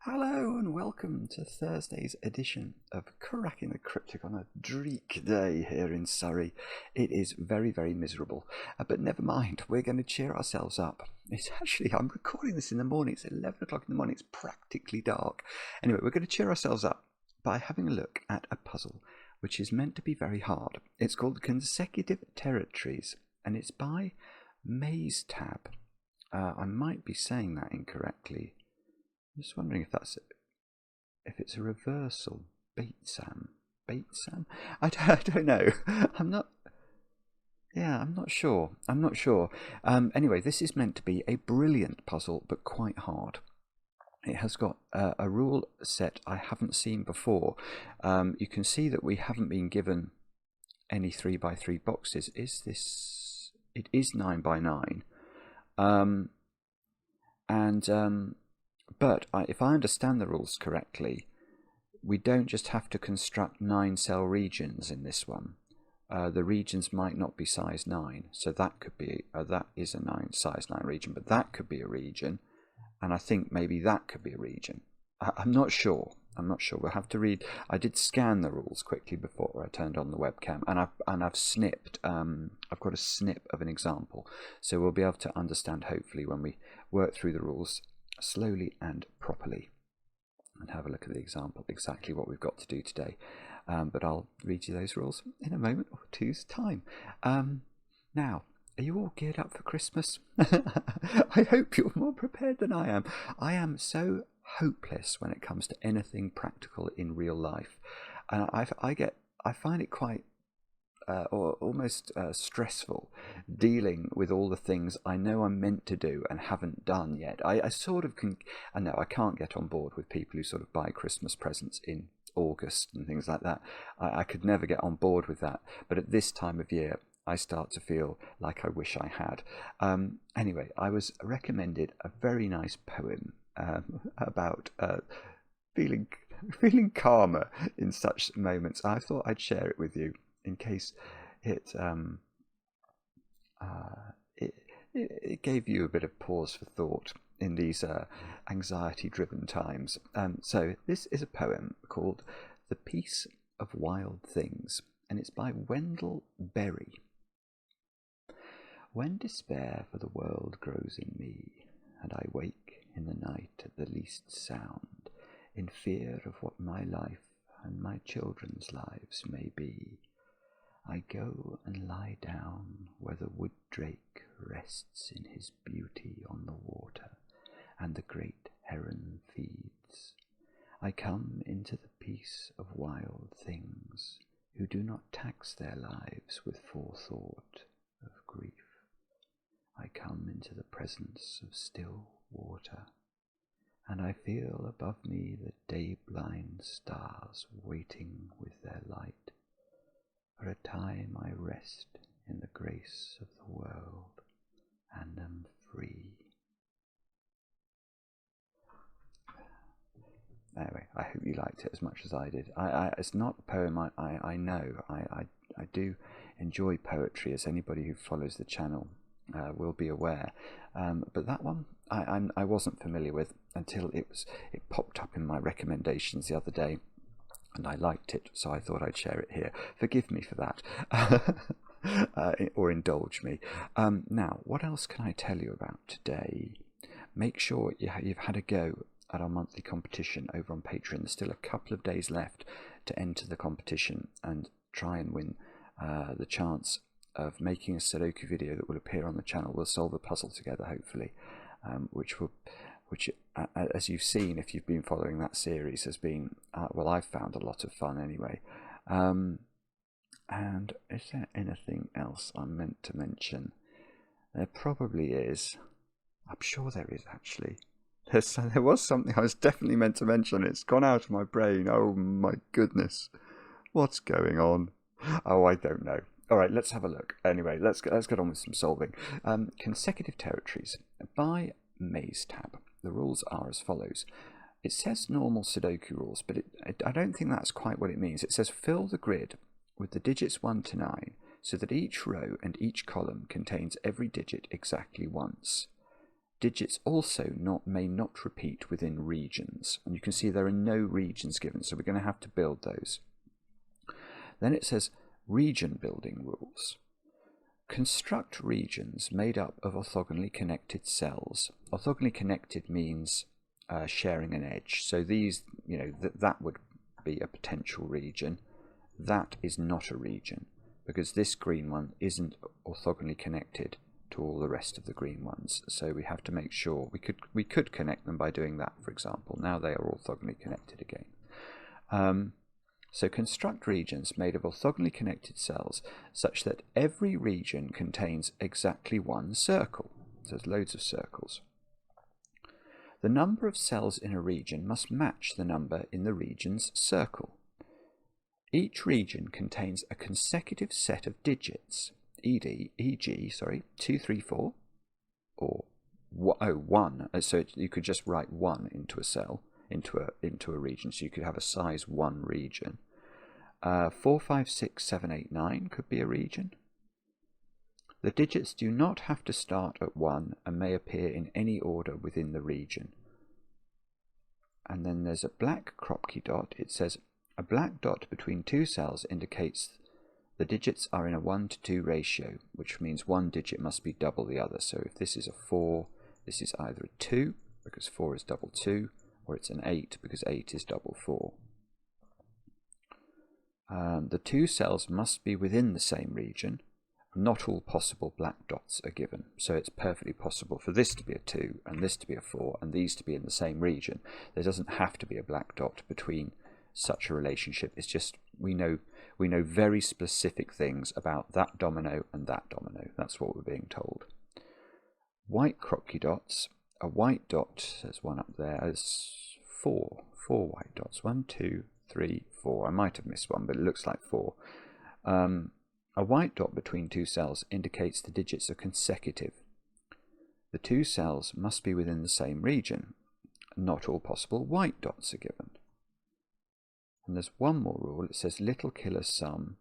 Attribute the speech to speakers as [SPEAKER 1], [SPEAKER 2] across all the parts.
[SPEAKER 1] Hello and welcome to Thursday's edition of Cracking the Cryptic on a dreek day here in Surrey. It is very, very miserable, but never mind, we're going to cheer ourselves up. I'm recording this in the morning, it's 11 o'clock in the morning, it's practically dark. Anyway, we're going to cheer ourselves up by having a look at a puzzle which is meant to be very hard. It's called Consecutive Territories and it's by masetab. I might be saying that incorrectly. I'm just wondering if it's a reversal. Batesam? I don't know. I'm not sure. Anyway, this is meant to be a brilliant puzzle, but quite hard. It has got a rule set I haven't seen before. You can see that we haven't been given any 3x3 boxes. It is 9x9. But if I understand the rules correctly, we don't just have to construct 9-cell regions in this one. The regions might not be size 9, so that could be that is a size 9 region, but that could be a region, and I think maybe that could be a region. I'm not sure. We'll have to read. I did scan the rules quickly before I turned on the webcam, and I've snipped. I've got a snip of an example, so we'll be able to understand hopefully when we work through the rules slowly and properly and have a look at the example, exactly what we've got to do today. But I'll read you those rules in a moment or two's time. Now, are you all geared up for Christmas? I hope you're more prepared than I am. I am so hopeless when it comes to anything practical in real life. I find it quite or almost stressful dealing with all the things I know I'm meant to do and haven't done yet. I sort of can. I know I can't get on board with people who sort of buy Christmas presents in August and things like that. I could never get on board with that. But at this time of year, I start to feel like I wish I had. Anyway, I was recommended a very nice poem about feeling calmer in such moments. I thought I'd share it with you in case it gave you a bit of pause for thought in these anxiety-driven times. So this is a poem called "The Peace of Wild Things," and it's by Wendell. When despair for the world grows in me, and I wake in the night at the least sound, in fear of what my life and my children's lives may be, I go and lie down where the wood drake rests in his beauty on the water, and the great heron feeds. I come into the peace of wild things, who do not tax their lives with forethought of grief. I come into the presence of still water, and I feel above me the day-blind stars waiting with their light. For a time I rest in the grace of the world and am free. Anyway, I hope you liked it as much as I did. It's not a poem I know. I do enjoy poetry, as anybody who follows the channel will be aware. But that one I wasn't familiar with until it popped up in my recommendations the other day. And I liked it, so I thought I'd share it here. Forgive me for that, or indulge me. Now, what else can I tell you about today? Make sure you've had a go at our monthly competition over on Patreon. There's still a couple of days left to enter the competition and try and win the chance of making a Sudoku video that will appear on the channel. We'll solve a puzzle together, hopefully, which, as you've seen, if you've been following that series, has been, well, I've found a lot of fun anyway. And is there anything else I'm meant to mention? There probably is. I'm sure there is, actually. There was something I was definitely meant to mention. It's gone out of my brain. Oh my goodness. What's going on? Oh, I don't know. All right, let's have a look. Anyway, let's get on with some solving. Consecutive Territories by masetab. The rules are as follows. It says normal Sudoku rules, but I don't think that's quite what it means. It says fill the grid with the digits 1 to 9 so that each row and each column contains every digit exactly once. digits also may not repeat within regions. And you can see there are no regions given, so we're going to have to build those. Then it says region building rules. Construct regions made up of orthogonally connected cells. Orthogonally connected means sharing an edge. So these, that would be a potential region. That is not a region, because this green one isn't orthogonally connected to all the rest of the green ones. So we have to make sure we could connect them by doing that, for example. Now they are orthogonally connected again. So construct regions made of orthogonally connected cells such that every region contains exactly one circle. So there's loads of circles. The number of cells in a region must match the number in the region's circle. Each region contains a consecutive set of digits, e.g., 2, 3, 4, or 1. So you could just write 1 into a cell, into a region. So you could have a size 1 region. 4, 5, 6, 7, 8, 9 could be a region. The digits do not have to start at 1 and may appear in any order within the region. And then there's a black crop key dot. It says a black dot between two cells indicates the digits are in a 1:2 ratio, which means one digit must be double the other. So if this is a 4, this is either a 2, because 4 is double 2, or it's an 8, because 8 is double 4. The two cells must be within the same region. Not all possible black dots are given, so it's perfectly possible for this to be a 2 and this to be a 4 and these to be in the same region. There doesn't have to be a black dot between such a relationship. It's just we know very specific things about that domino and that domino. That's what we're being told. White crop key dots. A white dot, there's one up there, there's four white dots. 1, 2, 3, 4. I might have missed one, but it looks like 4. A white dot between two cells indicates the digits are consecutive. The two cells must be within the same region. Not all possible white dots are given. And there's one more rule. It says little killer sum.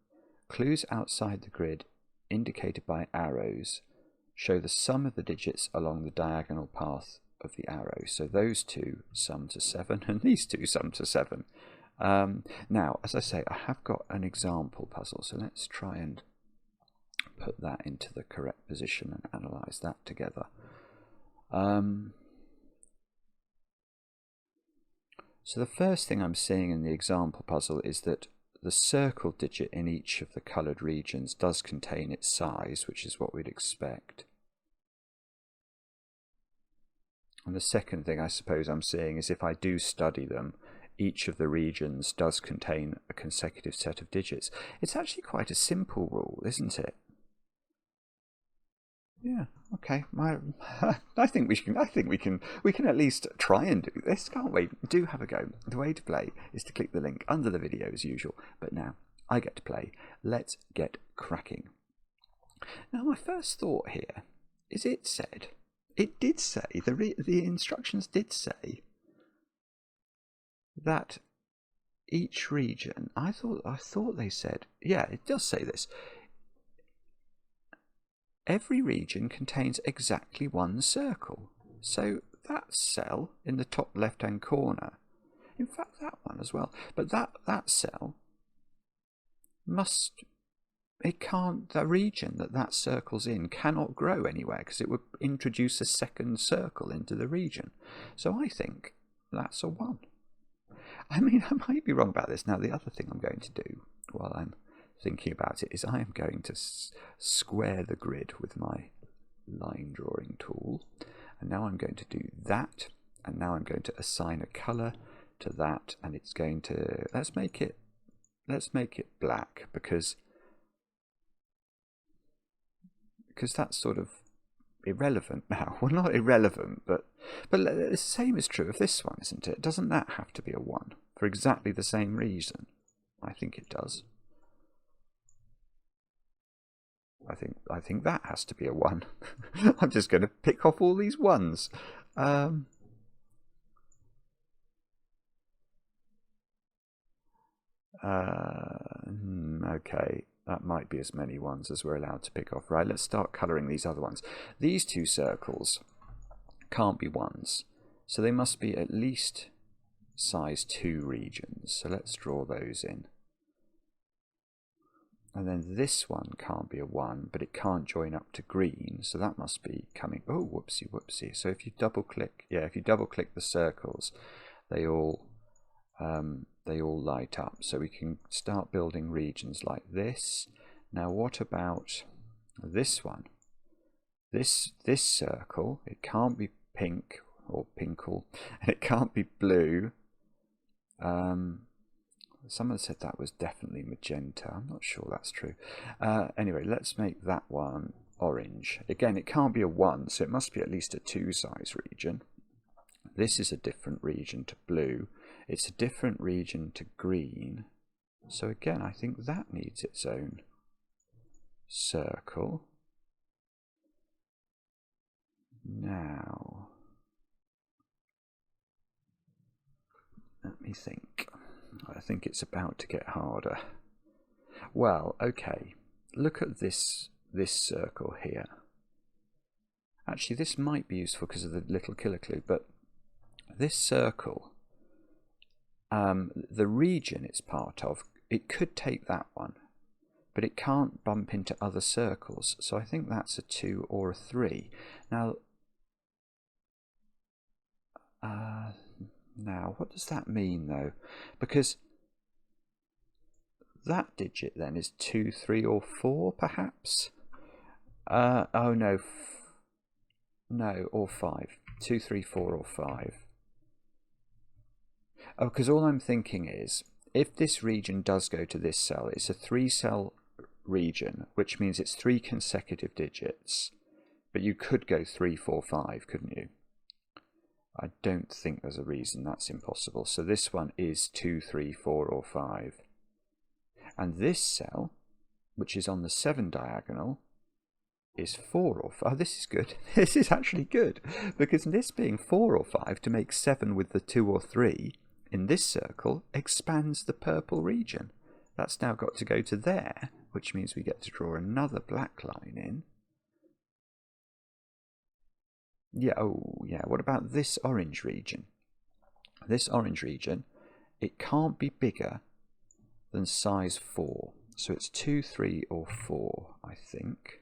[SPEAKER 1] Clues outside the grid indicated by arrows show the sum of the digits along the diagonal path of the arrow. So those two sum to 7 and these two sum to 7. Now, as I say, I have got an example puzzle, so let's try and put that into the correct position and analyse that together. So the first thing I'm seeing in the example puzzle is that the circle digit in each of the coloured regions does contain its size, which is what we'd expect. And the second thing I suppose I'm seeing is if I do study them, each of the regions does contain a consecutive set of digits. It's actually quite a simple rule, isn't it? Yeah, okay. I think we can at least try and do this, can't we? Do have a go. The way to play is to click the link under the video as usual. But now I get to play. Let's get cracking. Now my first thought here is it did say the instructions did say that each region, I thought they said, yeah, it does say this. Every region contains exactly one circle. So that cell in the top left-hand corner, in fact that one as well, but that cell the region that circle's in cannot grow anywhere because it would introduce a second circle into the region. So I think that's a 1. I mean, I might be wrong about this. Now, the other thing I'm going to do while I'm thinking about it is I am going to square the grid with my line drawing tool. And now I'm going to do that. And now I'm going to assign a colour to that. And it's going to, let's make it black because that's sort of irrelevant now. Well, not irrelevant, but the same is true of this one, isn't it? Doesn't that have to be a 1 for exactly the same reason? I think it does. I think that has to be a 1. I'm just going to pick off all these 1s. Okay. That might be as many 1s as we're allowed to pick off. Right, let's start colouring these other ones. These two circles can't be 1s. So they must be at least size 2 regions. So let's draw those in. And then this one can't be a 1, but it can't join up to green, so that must be coming. Oh, whoopsie, whoopsie. So if you double click, if you double click the circles, they all light up. So we can start building regions like this. Now, what about this one? This circle, it can't be pink or pinkle, and it can't be blue. Someone said that was definitely magenta. I'm not sure that's true. Anyway, let's make that one orange. Again, it can't be a 1, so it must be at least a 2 size region. This is a different region to blue. It's a different region to green. So again, I think that needs its own circle. Now, let me think. I think it's about to get harder. Well, okay, look at this circle here. Actually, this might be useful because of the little killer clue, but this circle, the region it's part of, it could take that one, but it can't bump into other circles, so I think that's a 2 or a 3. Now, what does that mean, though? Because that digit then is 2, 3, or 4, perhaps? Oh, no. No, or 5. 2, 3, 4, or 5. Oh, because all I'm thinking is, if this region does go to this cell, it's a 3-cell region, which means it's 3 consecutive digits. But you could go 3, 4, 5, couldn't you? I don't think there's a reason that's impossible. So this one is 2, 3, 4, or 5. And this cell, which is on the 7 diagonal, is 4 or 5. Oh, this is good. This is actually good. Because this being 4 or 5 to make 7 with the 2 or 3 in this circle expands the purple region. That's now got to go to there, which means we get to draw another black line in. Yeah, oh yeah, what about this orange region? This orange region, it can't be bigger than size 4. So it's 2, 3, or 4, I think.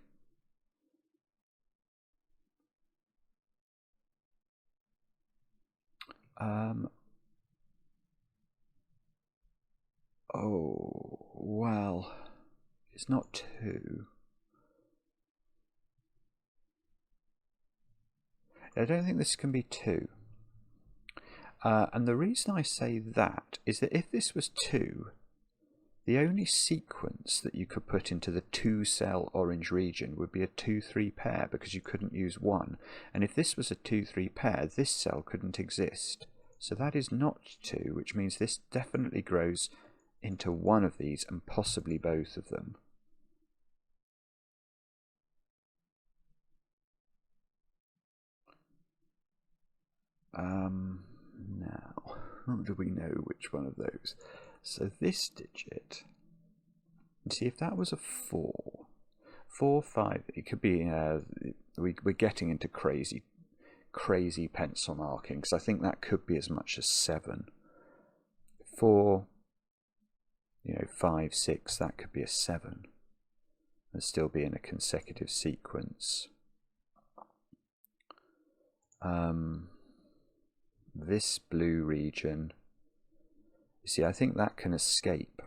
[SPEAKER 1] Oh, well, it's not 2. I don't think this can be 2. And the reason I say that is that if this was 2, the only sequence that you could put into the 2-cell orange region would be a 2-3 pair, because you couldn't use 1. And if this was a 2-3 pair, this cell couldn't exist. So that is not 2, which means this definitely grows into one of these and possibly both of them. Now, do we know which one of those? So this digit, see if that was a 4, 4, 5, it could be, we're getting into crazy pencil marking, because I think that could be as much as 7. 4, 5, 6, that could be a 7 and still be in a consecutive sequence. This blue region, you see, I think that can escape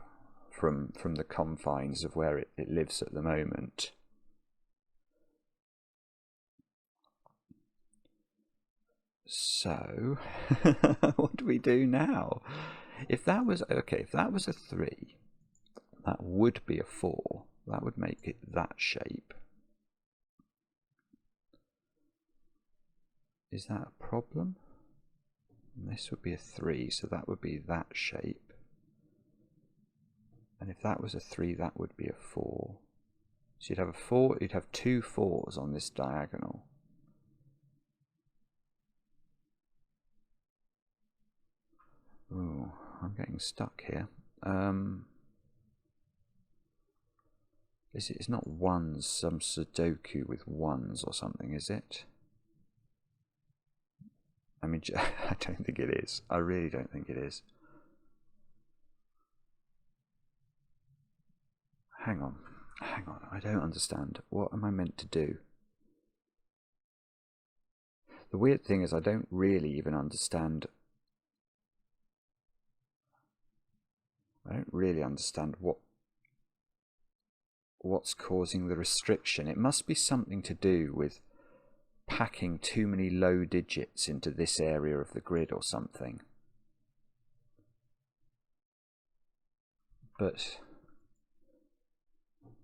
[SPEAKER 1] from the confines of where it lives at the moment. So, what do we do now? If that was, okay, if that was a 3, that would be a 4. That would make it that shape. Is that a problem? And this would be a 3, so that would be that shape. And if that was a 3, that would be a 4. So you'd have a 4, you'd have 2 4s on this diagonal. Ooh, I'm getting stuck here. It's not 1s, some Sudoku with 1s or something, is it? I mean, I don't think it is. I really don't think it is. Hang on. I don't understand. What am I meant to do? The weird thing is I don't really even understand. I don't really understand what's causing the restriction. It must be something to do with packing too many low digits into this area of the grid or something. But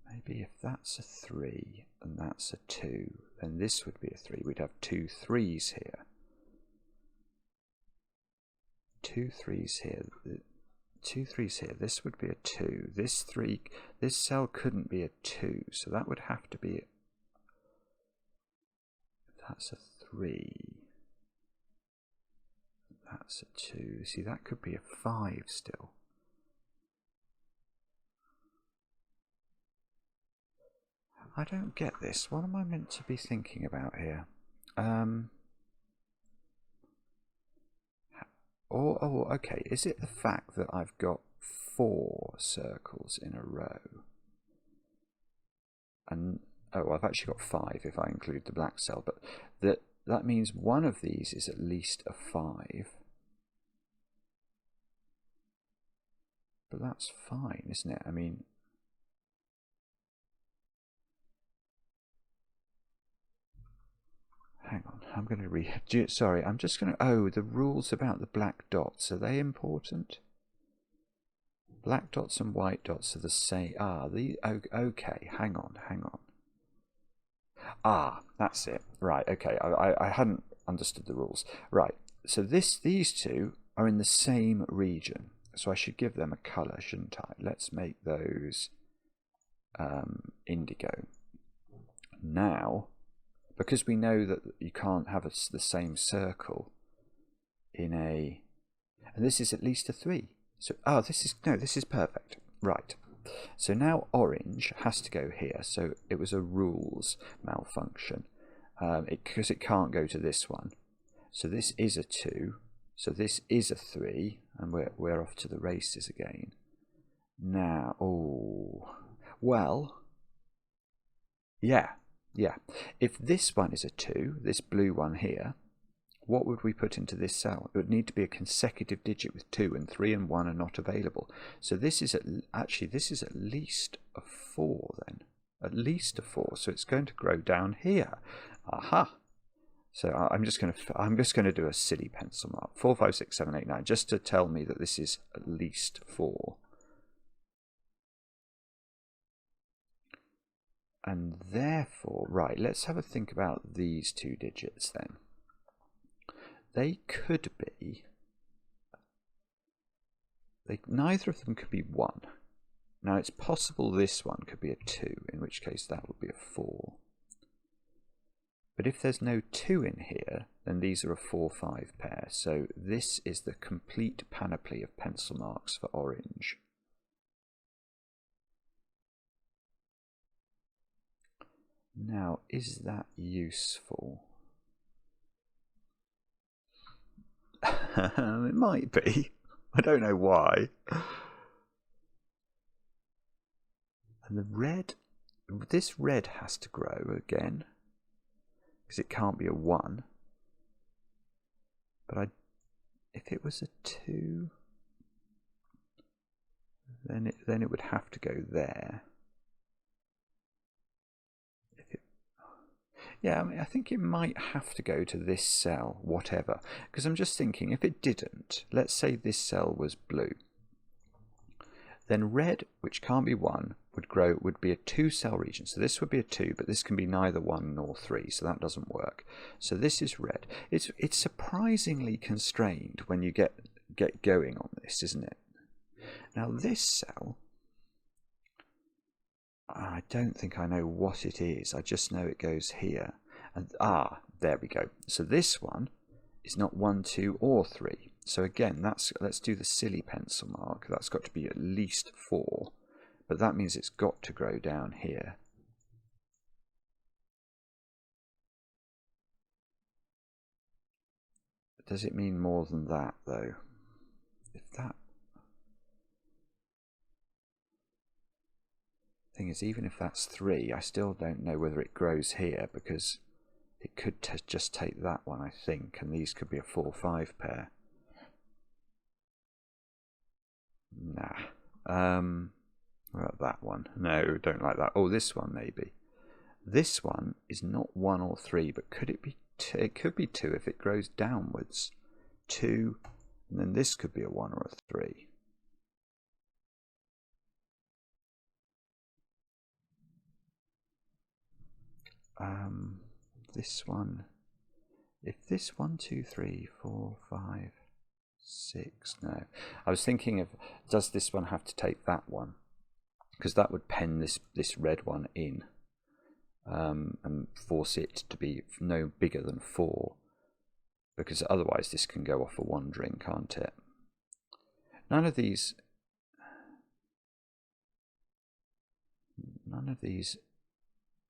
[SPEAKER 1] maybe if that's a 3 and that's a 2, then this would be a 3. We'd have 2 3s here. 2 3s here. 2 3s here. This would be a 2. This cell couldn't be a 2, so that would have to be. That's a 3. That's a 2. See, that could be a 5 still. I don't get this. What am I meant to be thinking about here? Oh, okay. Is it the fact that I've got 4 circles in a row? And oh, I've actually got 5 if I include the black cell, but that means one of these is at least a 5. But that's fine, isn't it? I mean, hang on, I'm going to read. Sorry, I'm just going to. Oh, the rules about the black dots, are they important? Black dots and white dots are the same. Okay, hang on. That's it. Right, okay, I hadn't understood the rules. Right, so these two are in the same region, so I should give them a colour, shouldn't I? Let's make those indigo. Now, because we know that you can't have the same circle in a, and this is at least a 3. So, this is perfect. Right. So now orange has to go here. So it was a rules malfunction because it can't go to this one. So this is a 2. So this is a 3, and we're off to the races again. Now, yeah. If this one is a 2, this blue one here, what would we put into this cell? It would need to be a consecutive digit with 2, and 3 and 1 are not available. So this is at least a 4 then. At least a 4. So it's going to grow down here. Aha. So I'm just going to do a silly pencil mark. 4, 5, 6, 7, 8, 9, just to tell me that this is at least 4. And therefore, right, let's have a think about these 2 digits then. They could be, neither of them could be 1. Now it's possible this one could be a 2, in which case that would be a 4. But if there's no 2 in here, then these are a 4-5 pair. So this is the complete panoply of pencil marks for orange. Now, is that useful? It might be. I don't know why. And the red, this red has to grow again, because it can't be a 1. But if it was a 2, then it would have to go there. Yeah, I mean, I think it might have to go to this cell, whatever. Because I'm just thinking, if it didn't, let's say this cell was blue, then red, which can't be 1, would be a 2-cell region. So this would be a 2, but this can be neither 1 nor 3, so that doesn't work. So this is red. It's surprisingly constrained when you get going on this, isn't it? Now this cell, I don't think I know what it is. I just know it goes here. And there we go. So this one is not 1, 2, or 3. So again, let's do the silly pencil mark. That's got to be at least 4. But that means it's got to grow down here. does it mean more than that though? If that thing is, even if that's 3, I still don't know whether it grows here, because it could just take that one, I think, and these could be a 4-5 pair. Nah. What about that one? No, don't like that. Oh, this one maybe. This one is not 1 or 3, but could it be 2? It could be 2 if it grows downwards. 2, and then this could be a 1 or a 3. This one, if this 1, 2, 3, 4, 5, 6, no. I was thinking of, does this one have to take that one? Because that would pen this red one in, and force it to be no bigger than 4, because otherwise this can go off a wandering, can't it? None of these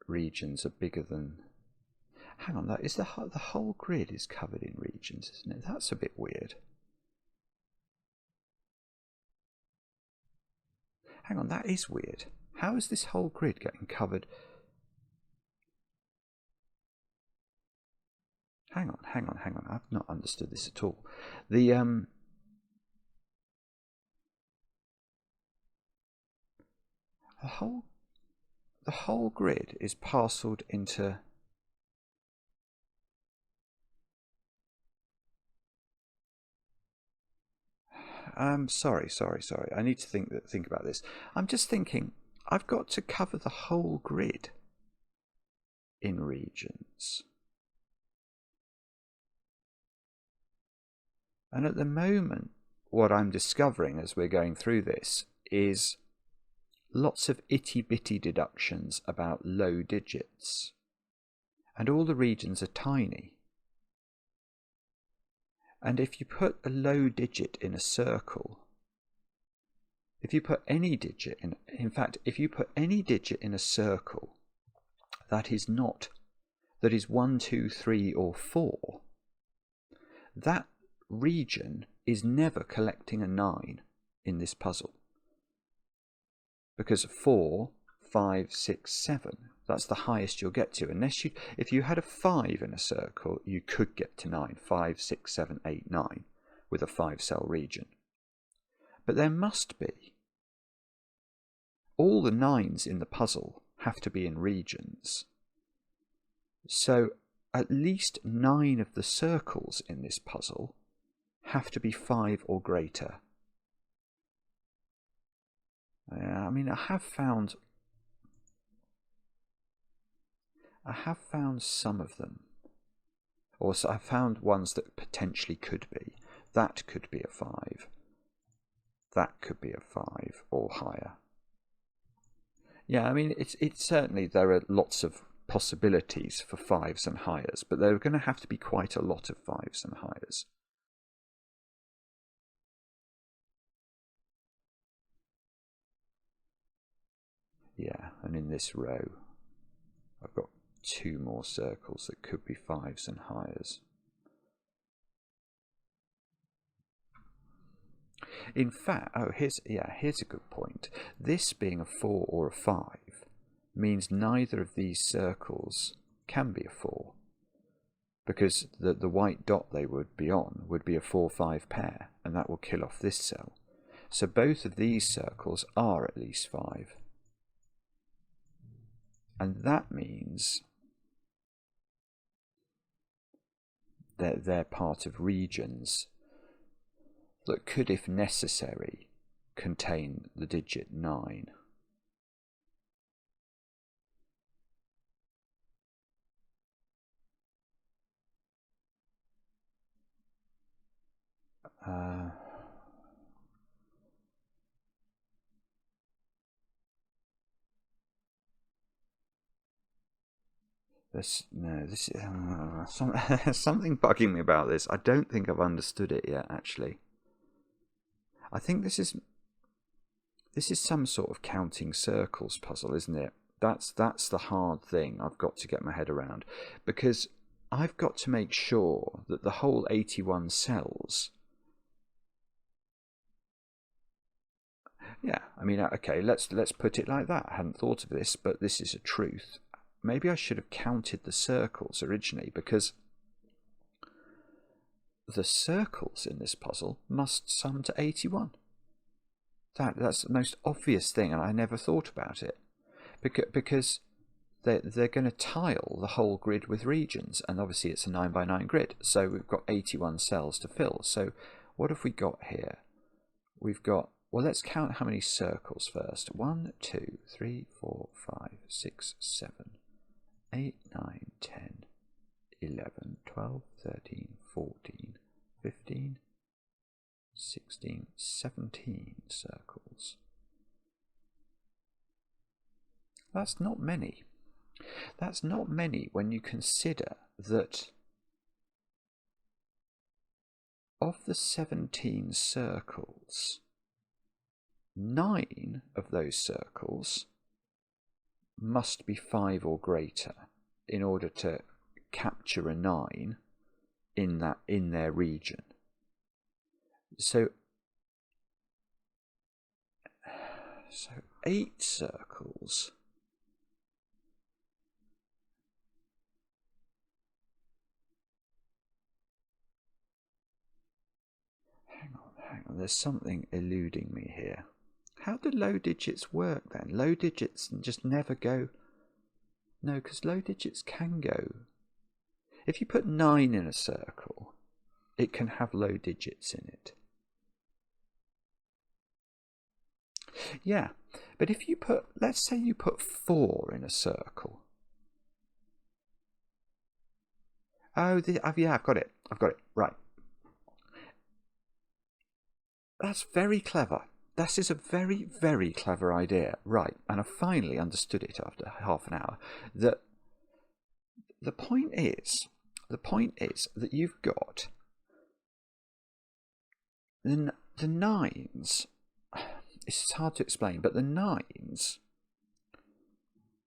[SPEAKER 1] regions are bigger than, hang on, that is the whole grid is covered in regions, isn't it? That's a bit weird. Hang on, that is weird. How is this whole grid getting covered? Hang on. I've not understood this at all. The whole grid is parcelled into sorry. I need to think about this. I'm just thinking I've got to cover the whole grid in regions. And at the moment, what I'm discovering as we're going through this is lots of itty-bitty deductions about low digits. And all the regions are tiny. And if you put a low digit in a circle, if you put any digit in fact, if you put any digit in a circle that is 1, 2, 3, or 4, that region is never collecting a 9 in this puzzle, because 4, 5, 6, 7, that's the highest you'll get to. Unless if you had a 5 in a circle, you could get to 9, 5, 6, 7, 8, 9 with a 5-cell region. But there must be. All the 9s in the puzzle have to be in regions. So at least 9 of the circles in this puzzle have to be 5 or greater. I mean, I have found some of them, or I found ones that potentially could be. That could be a 5. That could be a 5 or higher. Yeah, I mean, it's certainly, there are lots of possibilities for 5s and highers, but there are going to have to be quite a lot of 5s and highers. Yeah, and in this row, I've got 2 more circles that could be 5s and highers. In fact, here's a good point. This being a 4 or a 5 means neither of these circles can be a 4, because the white dot they would be on would be a 4-5 pair, and that will kill off this cell. So both of these circles are at least 5. And that means that they're part of regions that could, if necessary, contain the digit 9. This is something bugging me about this. I don't think I've understood it yet, actually. I think this is some sort of counting circles puzzle, isn't it? That's the hard thing I've got to get my head around, because I've got to make sure that the whole 81 cells... Yeah, I mean, okay, let's put it like that. I hadn't thought of this, but this is a truth. Maybe I should have counted the circles originally, because the circles in this puzzle must sum to 81. That's the most obvious thing, and I never thought about it. Because they're going to tile the whole grid with regions, and obviously it's a 9 by 9 grid, so we've got 81 cells to fill. So what have we got here? We've got, well, let's count how many circles first. 1, 2, 3, 4, 5, 6, 7, 8, 9, 10, 11, 12, 13, 14, 15, 16, 17 circles. That's not many. That's not many when you consider that of the 17 circles, 9 of those circles must be 5 or greater in order to capture a 9 in their region. So 8 circles. Hang on, there's something eluding me here. How do low digits work then? Low digits just never go... No, because low digits can go... If you put 9 in a circle, it can have low digits in it. Yeah, but if you put... Let's say you put 4 in a circle. Oh, yeah, I've got it. Right. That's very clever. This is a very, very clever idea. Right, and I finally understood it after half an hour. That the point is that you've got the 9s. It's hard to explain, but the 9s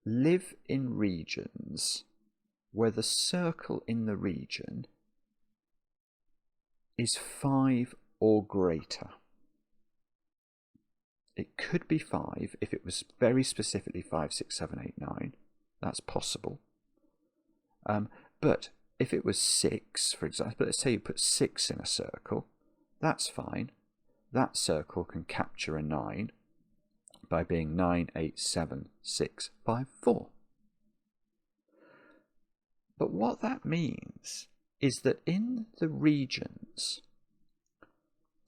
[SPEAKER 1] live in regions where the circle in the region is 5 or greater. It could be 5 if it was very specifically 5, 6, 7, 8, 9. That's possible. But if it was 6, for example, let's say you put 6 in a circle, that's fine. That circle can capture a 9 by being 9, 8, 7, 6, 5, 4. But what that means is that in the regions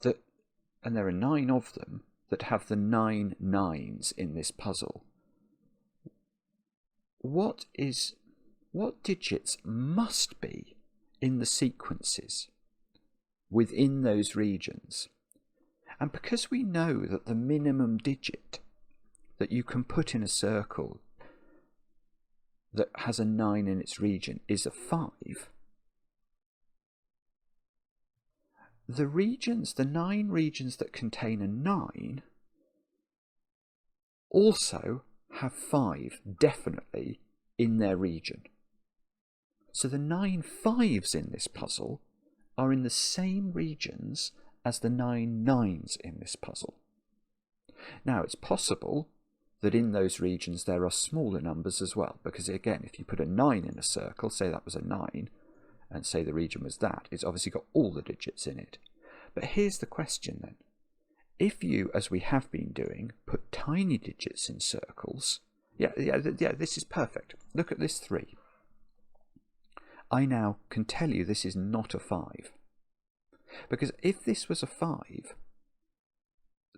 [SPEAKER 1] that, and there are 9 of them, that have the 9 9s in this puzzle, what digits must be in the sequences within those regions? And because we know that the minimum digit that you can put in a circle that has a 9 in its region is a 5, the 9 regions that contain a 9 also have 5 definitely in their region. So the 9 5s in this puzzle are in the same regions as the 9 9s in this puzzle. Now, it's possible that in those regions there are smaller numbers as well, because again, if you put a 9 in a circle, say that was a 9, and say the region was that, it's obviously got all the digits in it. But here's the question then. If you, as we have been doing, put tiny digits in circles, yeah, this is perfect. Look at this 3. I now can tell you this is not a 5. Because if this was a 5,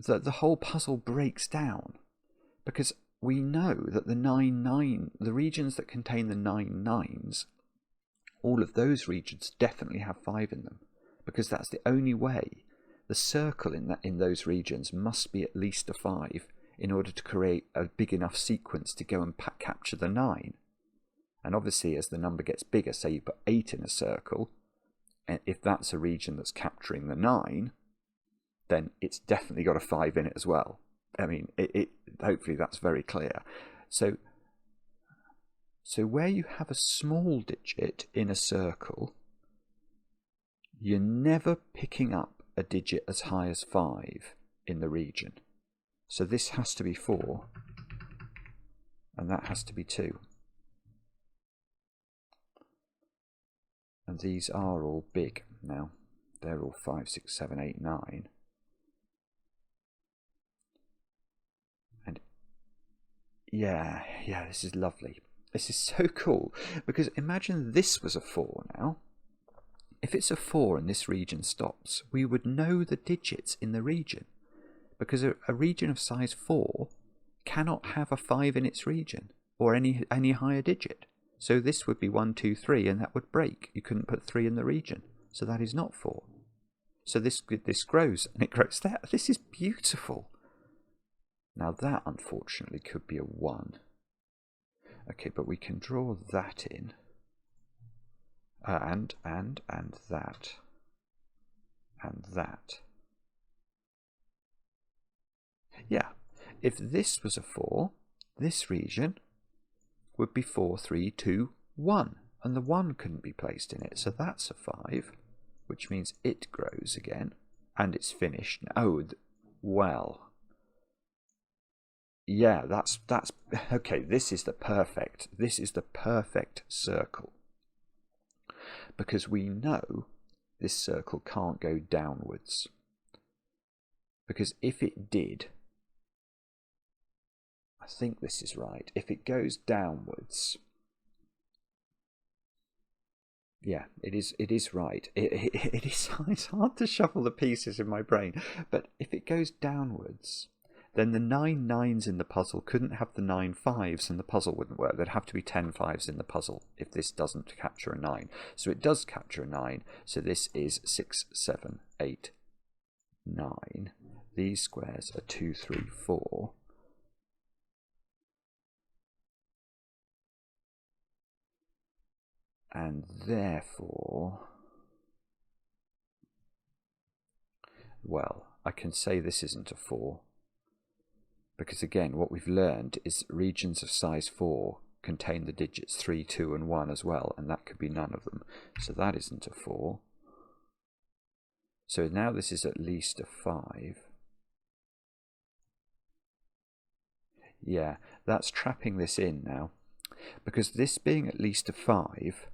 [SPEAKER 1] the whole puzzle breaks down. Because we know that the regions that contain the 9 9s, all of those regions definitely have 5 in them. Because that's the only way. The circle in those regions must be at least a 5 in order to create a big enough sequence to go and capture the 9. And obviously as the number gets bigger, say you put 8 in a circle, and if that's a region that's capturing the 9, then it's definitely got a 5 in it as well. I mean, hopefully that's very clear. So So where you have a small digit in a circle, you're never picking up a digit as high as 5 in the region. So this has to be 4, and that has to be 2. And these are all big now. They're all 5, 6, 7, 8, 9. And yeah, this is lovely. This is so cool, because imagine this was a 4 now. If it's a 4 and this region stops, we would know the digits in the region, because a region of size 4 cannot have a 5 in its region, or any higher digit. So this would be 1, 2, 3, and that would break. You couldn't put 3 in the region, so that is not 4. So this grows, and it grows there. This is beautiful. Now that, unfortunately, could be a 1. Okay, but we can draw that in. And that. And that. Yeah, if this was a 4, this region would be 4, 3, 2, 1. And the 1 couldn't be placed in it, so that's a 5, which means it grows again. And it's finished. Oh, well. Yeah, that's okay, this is the perfect circle. Because we know this circle can't go downwards. Because if it did, I think this is right, if it goes downwards, yeah, it is right. It's hard to shuffle the pieces in my brain, but if it goes downwards, then the 9 9s in the puzzle couldn't have the 9 5s and the puzzle wouldn't work. There'd have to be 10 5s in the puzzle if this doesn't capture a 9. So it does capture a 9, so this is 6, 7, 8, 9. These squares are 2, 3, 4. And therefore, well, I can say this isn't a 4. Because again, what we've learned is regions of size 4 contain the digits 3, 2, and 1 as well, and that could be none of them. So that isn't a 4. So now this is at least a 5. Yeah, that's trapping this in now. Because this being at least a 5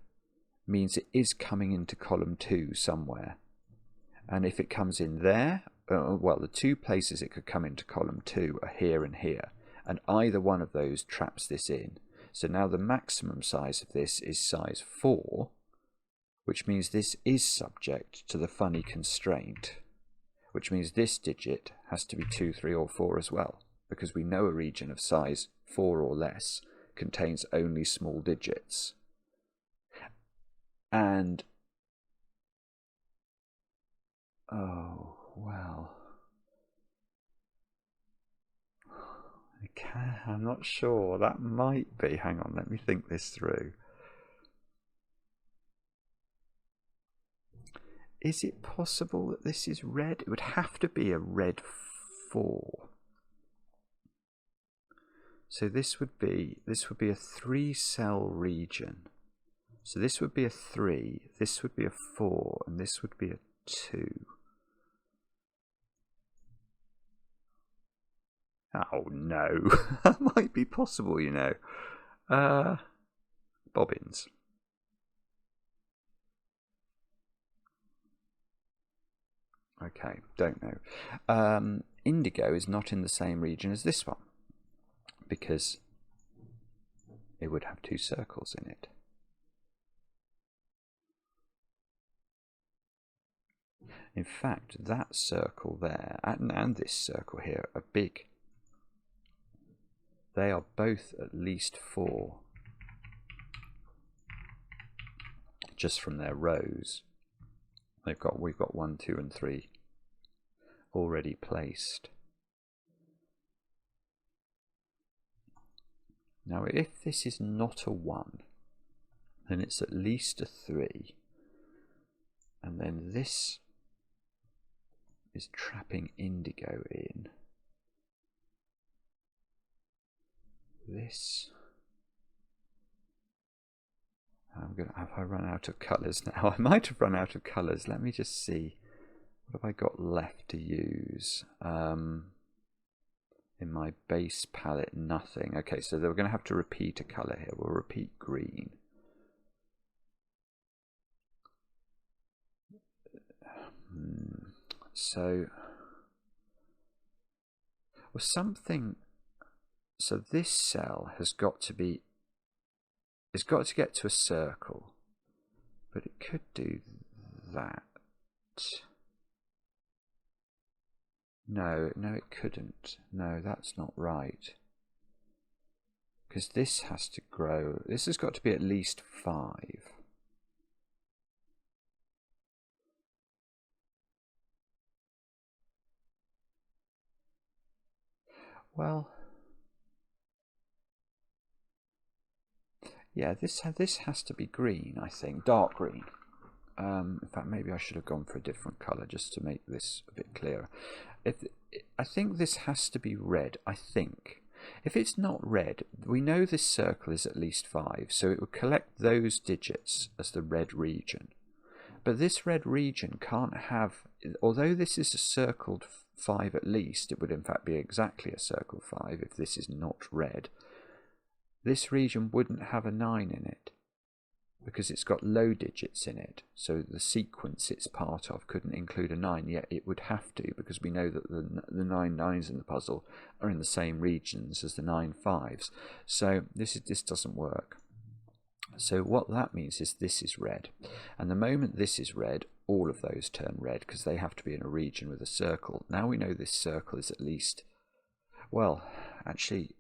[SPEAKER 1] means it is coming into column 2 somewhere. And if it comes in there, well, the 2 places it could come into column 2 are here and here, and either one of those traps this in. So now the maximum size of this is size 4, which means this is subject to the funny constraint, which means this digit has to be 2, 3, or 4 as well, because we know a region of size 4 or less contains only small digits. And oh, well, I'm not sure. That might be. Hang on, let me think this through. Is it possible that this is red? It would have to be a red 4. So this would be a 3-cell region. So this would be a 3, this would be a 4, and this would be a 2. Oh no, that might be possible, you know. Bobbins. Okay, don't know. Indigo is not in the same region as this one, because it would have 2 circles in it. In fact, that circle there and this circle here are big. They are both at least 4, just from their rows. We've got 1, 2, and 3 already placed. Now, if this is not a 1, then it's at least a 3, and then this is trapping indigo in. This Have I run out of colours now? I might have run out of colours. Let me just see. What have I got left to use? In my base palette, nothing. Okay, so we're going to have to repeat a colour here. We'll repeat green. So, well, something. So this cell has got to be. It's got to get to a circle, but it could do that. No, it couldn't. No, that's not right. Because this has to grow. This has got to be at least 5. Well, yeah, this has to be green, I think, dark green. In fact, maybe I should have gone for a different colour just to make this a bit clearer. I think this has to be red, I think. If it's not red, we know this circle is at least 5, so it would collect those digits as the red region. But this red region can't have, although this is a circled 5 at least, it would in fact be exactly a circle 5 if this is not red. This region wouldn't have a 9 in it because it's got low digits in it, so the sequence it's part of couldn't include a 9, yet it would have to, because we know that the 9 9s in the puzzle are in the same regions as the 9 5s. So this doesn't work. So what that means is this is red, and the moment this is red, all of those turn red because they have to be in a region with a circle. Now we know this circle is at least, well, actually,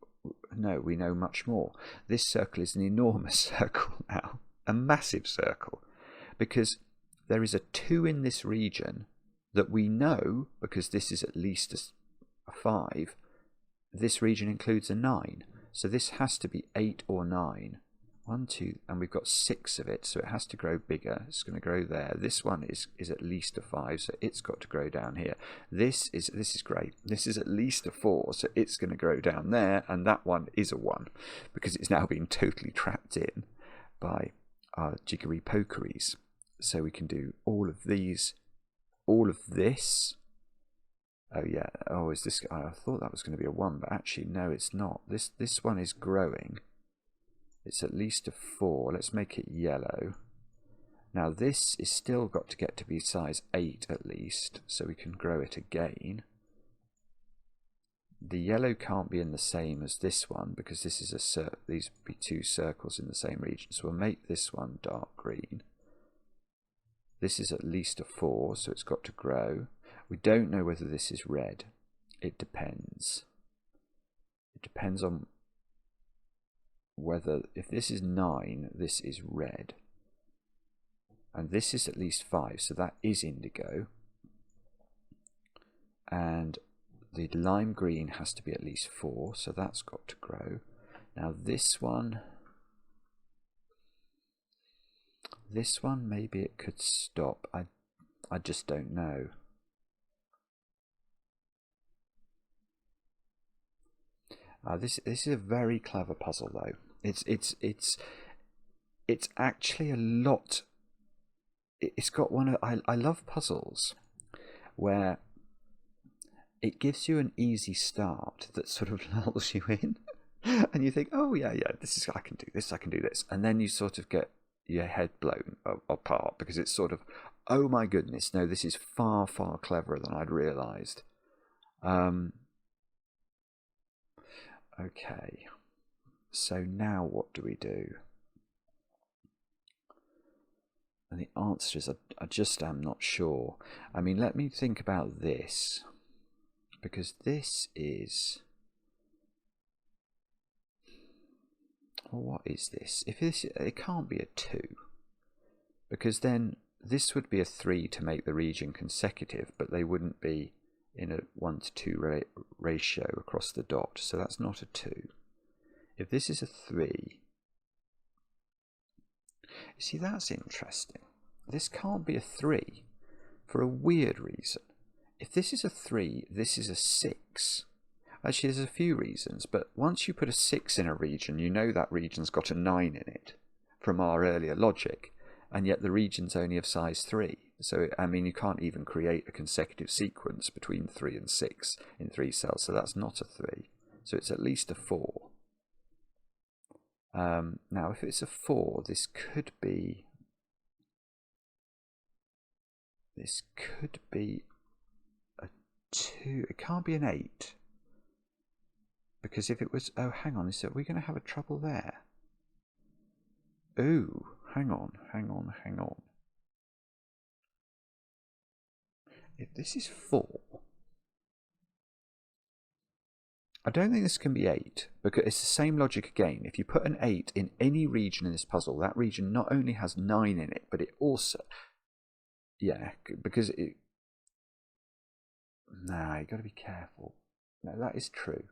[SPEAKER 1] no, we know much more. This circle is an enormous circle now, a massive circle, because there is a 2 in this region that we know, because this is at least a 5, this region includes a 9. So this has to be 8 or 9. 1, 2, and we've got 6 of it, so it has to grow bigger. It's going to grow there. This one is at least a 5, so it's got to grow down here. This is great. This is at least a 4, so it's going to grow down there, and that one is a 1 because it's now been totally trapped in by our jiggery pokeries. So we can do all of these, all of this. Oh yeah. Oh, is this? I thought that was going to be a 1, but actually no, it's not. This one is growing. It's at least a 4. Let's make it yellow. Now this is still got to get to be size 8 at least, so we can grow it again. The yellow can't be in the same as this one because this is these would be 2 circles in the same region. So we'll make this one dark green. This is at least a 4, so it's got to grow. We don't know whether this is red. It depends. It depends on whether, if this is 9, this is red. And this is at least 5, so that is indigo. And the lime green has to be at least 4, so that's got to grow. Now this one, maybe it could stop. I just don't know. This is a very clever puzzle, though. It's actually a lot. It's got one of I love puzzles where it gives you an easy start that sort of lulls you in, and you think, oh yeah, I can do this, and then you sort of get your head blown apart because it's sort of, oh my goodness, no, this is far cleverer than I'd realised. Okay, so now what do we do? And the answer is I just am not sure. I mean, let me think about this, because this is, well, what is this? If this, it can't be a 2, because then this would be a 3 to make the region consecutive, but they wouldn't be in a 1:2 ratio across the dot, so that's not a 2. If this is a 3, you see, that's interesting. This can't be a 3 for a weird reason. If this is a 3, this is a 6. Actually, there's a few reasons, but once you put a 6 in a region, you know that region's got a 9 in it from our earlier logic, and yet the region's only of size 3. So, I mean, you can't even create a consecutive sequence between 3 and 6 in 3 cells, so that's not a 3. So it's at least a 4. Now, if it's a 4, this could be a 2. It can't be an 8. Because if it was... Oh, hang on. Are we going to have a trouble there? Ooh, hang on. If this is 4... I don't think this can be 8, because it's the same logic again. If you put an 8 in any region in this puzzle, that region not only has 9 in it, but it also... Yeah, because it... Nah, you've got to be careful. No, that is true.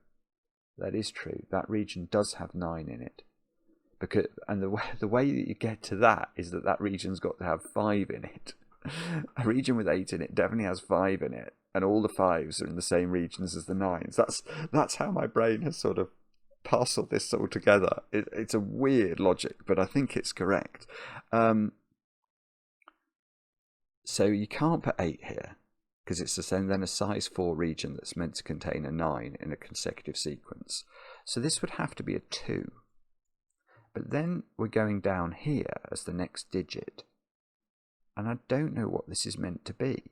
[SPEAKER 1] That is true. That region does have 9 in it. And the way that you get to that is that region's got to have 5 in it. A region with 8 in it definitely has 5 in it. And all the 5s are in the same regions as the 9s. That's how my brain has sort of parceled this all together. It's a weird logic, but I think it's correct. So you can't put 8 here, because it's the same then a size 4 region that's meant to contain a 9 in a consecutive sequence. So this would have to be a 2. But then we're going down here as the next digit. And I don't know what this is meant to be.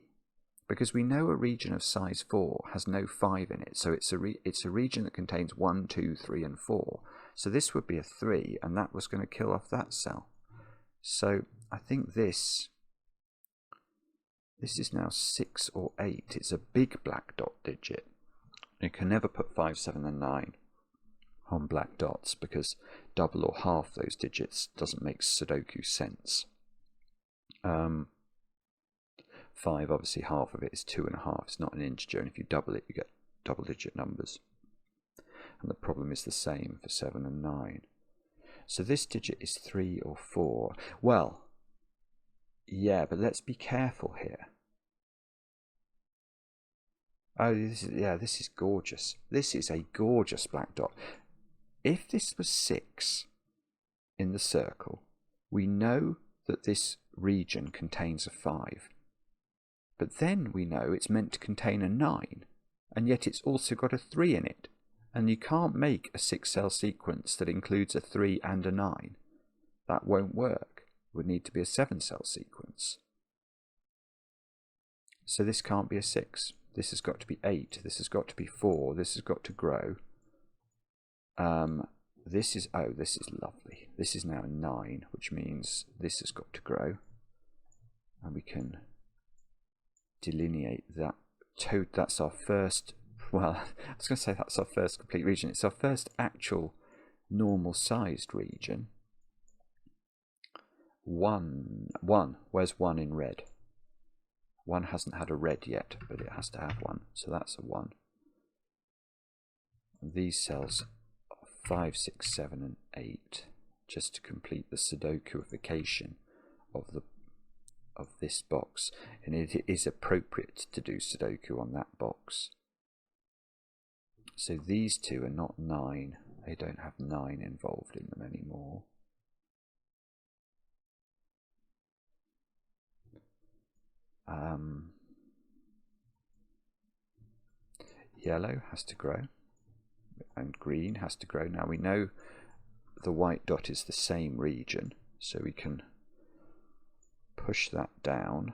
[SPEAKER 1] Because we know a region of size 4 has no 5 in it, so it's a region that contains 1, 2, 3, and 4. So this would be a 3, and that was going to kill off that cell. So I think this is now 6 or 8. It's a big black dot digit. You can never put 5, 7, and 9 on black dots, because double or half those digits doesn't make Sudoku sense. 5, obviously half of it is 2.5. It's not an integer, and if you double it, you get double-digit numbers. And the problem is the same for 7 and 9. So this digit is 3 or 4. Well, yeah, but let's be careful here. Oh, this is gorgeous. This is a gorgeous black dot. If this was 6 in the circle, we know that this region contains a 5. But then we know it's meant to contain a 9, and yet it's also got a 3 in it. And you can't make a 6-cell sequence that includes a 3 and a 9. That won't work. It would need to be a 7-cell sequence. So this can't be a 6. This has got to be 8. This has got to be 4. This has got to grow. This is lovely. This is now a 9, which means this has got to grow. And we can delineate that. That's our first, well, I was going to say that's our first complete region. It's our first actual normal sized region. 1. Where's 1 in red? 1 hasn't had a red yet, but it has to have 1. So that's a 1. And these cells are 5, 6, 7, and 8, just to complete the Sudokuification of this box, and it is appropriate to do Sudoku on that box. So these two are not 9. They don't have 9 involved in them anymore. Yellow has to grow, and green has to grow. Now we know the white dot is the same region, so we can push that down.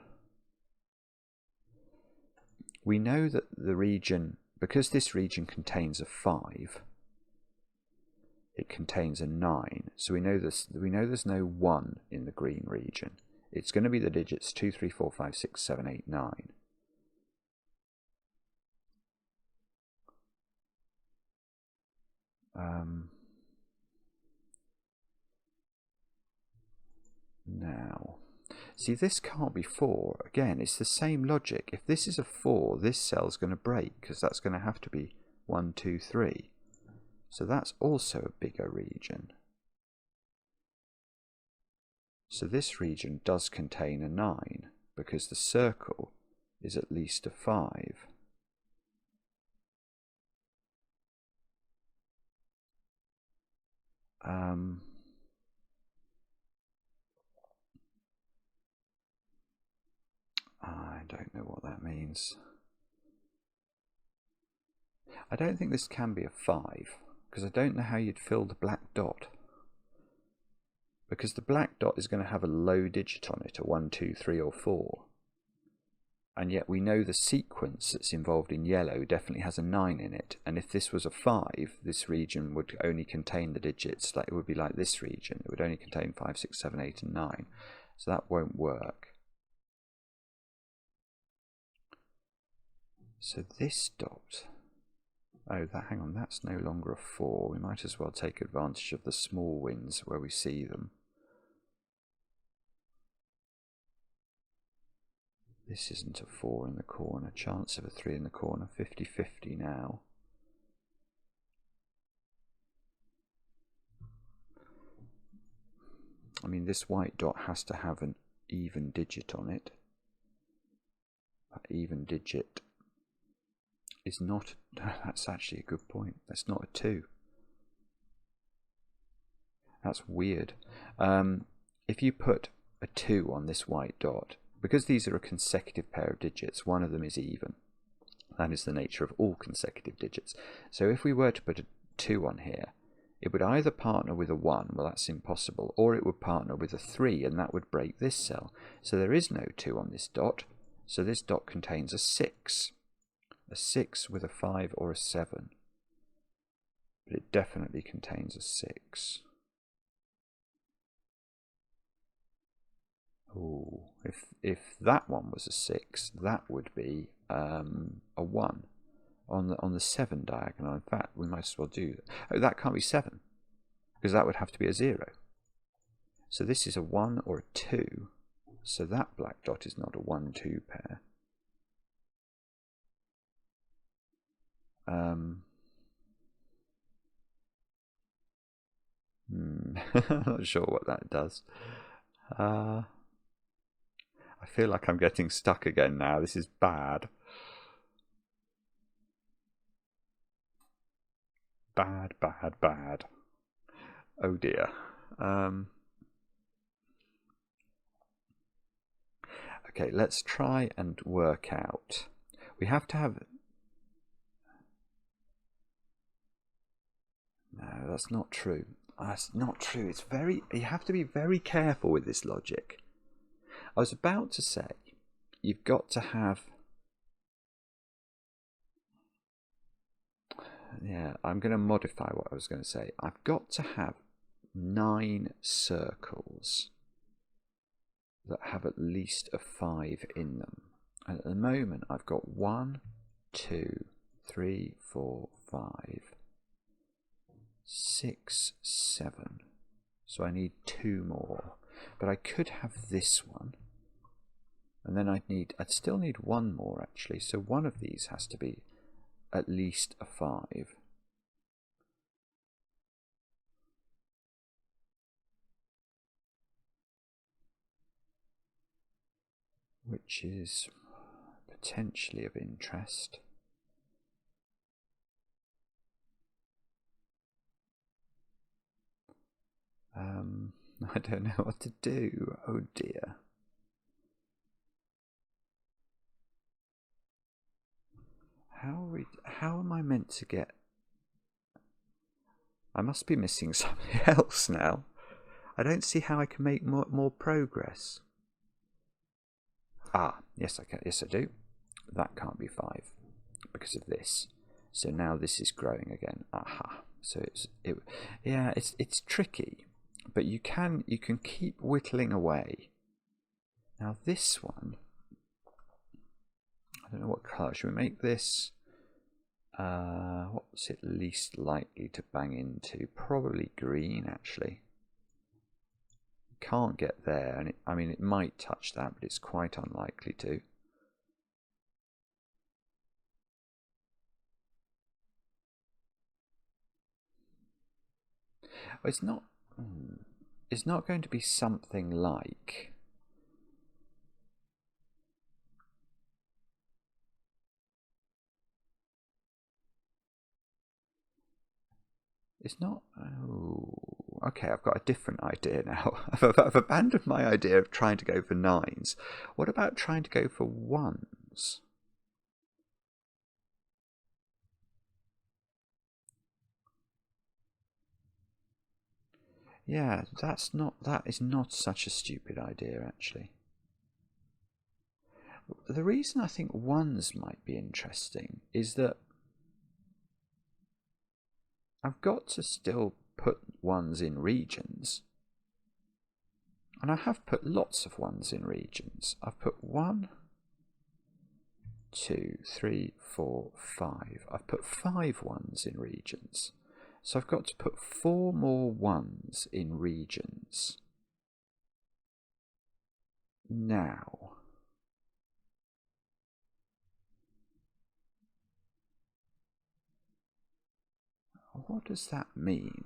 [SPEAKER 1] We know that the region, because this region contains a 5, it contains a 9. So we know there's no 1 in the green region. It's going to be the digits 2, 3, 4, 5, 6, 7, 8, 9. Now, see, this can't be 4. Again, it's the same logic. If this is a 4, this cell's going to break, because that's going to have to be 1, 2, 3. So that's also a bigger region. So this region does contain a 9, because the circle is at least a 5. don't know what that means. I don't think this can be a 5, because I don't know how you'd fill the black dot. Because the black dot is going to have a low digit on it, a 1, 2, 3 or 4. And yet we know the sequence that's involved in yellow definitely has a 9 in it. And if this was a 5, this region would only contain the digits, like it would be like this region. It would only contain 5, 6, 7, 8 and 9. So that won't work. So this dot, oh, hang on, that's no longer a 4. We might as well take advantage of the small wins where we see them. This isn't a 4 in the corner, chance of a 3 in the corner, 50-50 now. I mean, this white dot has to have an even digit on it. That even digit is not, that's actually a good point, that's not a 2. That's weird. If you put a 2 on this white dot, because these are a consecutive pair of digits, one of them is even. That is the nature of all consecutive digits. So if we were to put a 2 on here, it would either partner with a 1, well that's impossible, or it would partner with a 3 and that would break this cell. So there is no 2 on this dot, so this dot contains a 6. A 6 with a 5 or a 7. But it definitely contains a 6. Oh, if that one was a 6, that would be a 1 on the 7 diagonal. In fact, we might as well do that. Oh, that can't be 7, because that would have to be a 0. So this is a 1 or a 2, so that black dot is not a 1-2 pair. I'm not sure what that does. I feel like I'm getting stuck again now. This is bad. Bad, bad, bad. Oh dear. Okay, let's try and work out. We have to have... No, that's not true. That's not true. It's very... You have to be very careful with this logic. I was about to say, you've got to have... Yeah, I'm going to modify what I was going to say. I've got to have 9 circles that have at least a 5 in them. And at the moment, I've got 1, 2, 3, 4, 5, 6, 7. So I need 2 more. But I could have this one. And then I'd still need 1 more actually. So one of these has to be at least a 5. Which is potentially of interest. I don't know what to do. Oh dear. How am I meant to get... I must be missing something else now. I don't see how I can make more progress. Ah, yes I can. Yes I do. That can't be 5 because of this. So now this is growing again. Aha. So it's tricky, but you can keep whittling away. Now this one, I don't know what colour. Should we make this? What's it least likely to bang into? Probably green, actually. Can't get there, and I mean it might touch that, but it's quite unlikely to. It's not. It's not going to be something like. It's not... Oh, okay, I've got a different idea now. I've abandoned my idea of trying to go for 9s. What about trying to go for 1s? Yeah, that is not such a stupid idea, actually. The reason I think 1s might be interesting is that I've got to still put 1s in regions. And I have put lots of 1s in regions. I've put 1, 2, 3, 4, 5. I've put 5 1s in regions. So I've got to put 4 more 1s in regions. Now, what does that mean?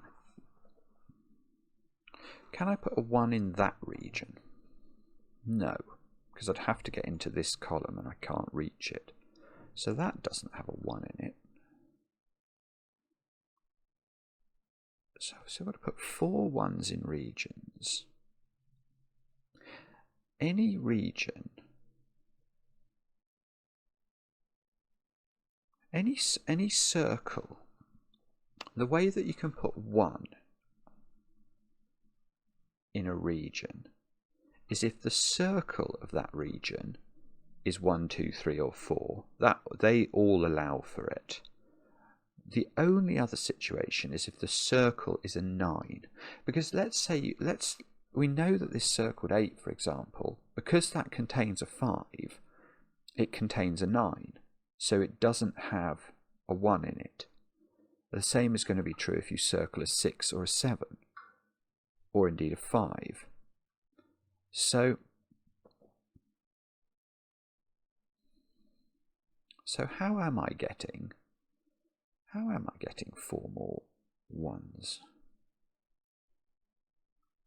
[SPEAKER 1] Can I put a 1 in that region? No, because I'd have to get into this column and I can't reach it. So that doesn't have a 1 in it. So I've got to put 4 1s in regions. Any region, any circle, the way that you can put 1 in a region is if the circle of that region is 1, 2, 3 or 4, that they all allow for it. The only other situation is if the circle is a 9, because we know that this circled 8, for example, because that contains a 5, it contains a 9, so it doesn't have a 1 in it. The same is going to be true if you circle a 6 or a 7, or indeed a 5. So how am I getting 4 more 1s?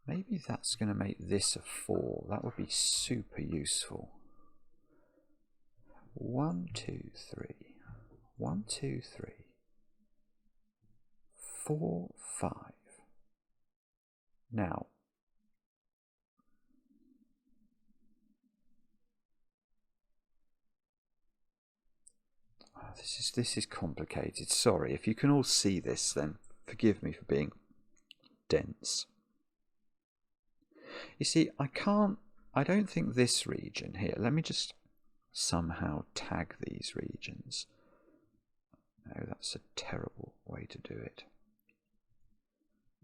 [SPEAKER 1] Maybe that's going to make this a 4. That would be super useful. 1, 2, 3. 1, 2, 3. 4, 5. Now, this is complicated. Sorry, if you can all see this, then forgive me for being dense. You see, I don't think this region here, let me just somehow tag these regions. No, that's a terrible way to do it.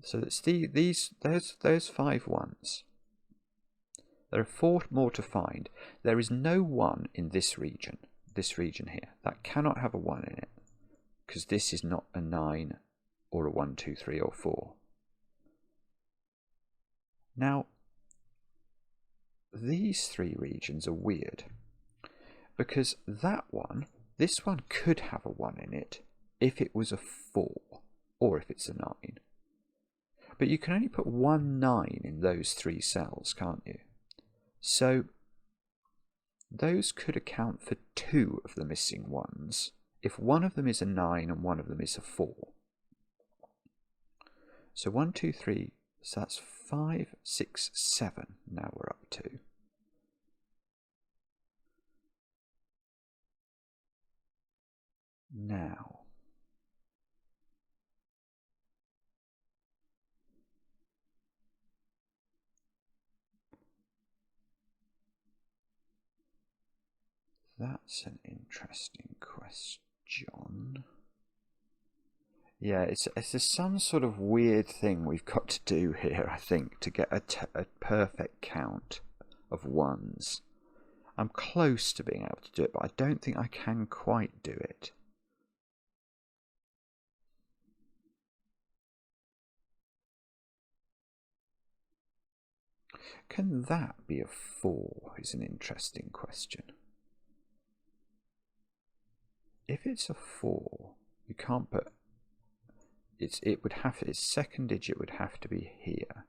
[SPEAKER 1] So that's those 5 1s. There are 4 more to find. There is no 1 in this region here. That cannot have a 1 in it, because this is not a 9 or a 1, 2, 3 or 4. Now, these 3 regions are weird, because this one could have a 1 in it if it was a 4, or if it's a 9. But you can only put 1 9 in those 3 cells, can't you? So those could account for 2 of the missing 1s if one of them is a 9 and one of them is a 4. So 1, 2, 3, so that's 5, 6, 7 now we're up to. Now, that's an interesting question. Yeah, it's some sort of weird thing we've got to do here, I think, to get a perfect count of 1s. I'm close to being able to do it, but I don't think I can quite do it. Can that be a 4 is an interesting question. If it's a 4, you can't put its second digit would have to be here.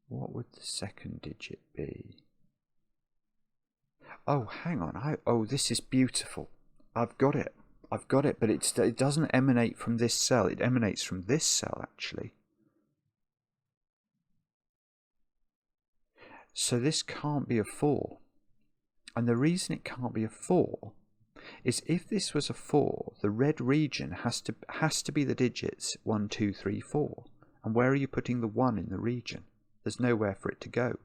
[SPEAKER 1] What would the second digit be? Oh, hang on. Oh, this is beautiful. I've got it. I've got it, but it doesn't emanate from this cell. It emanates from this cell, actually. So this can't be a 4. And the reason it can't be a 4 is if this was a 4, the red region has to be the digits 1, 2, 3, 4. And where are you putting the 1 in the region? There's nowhere for it to go.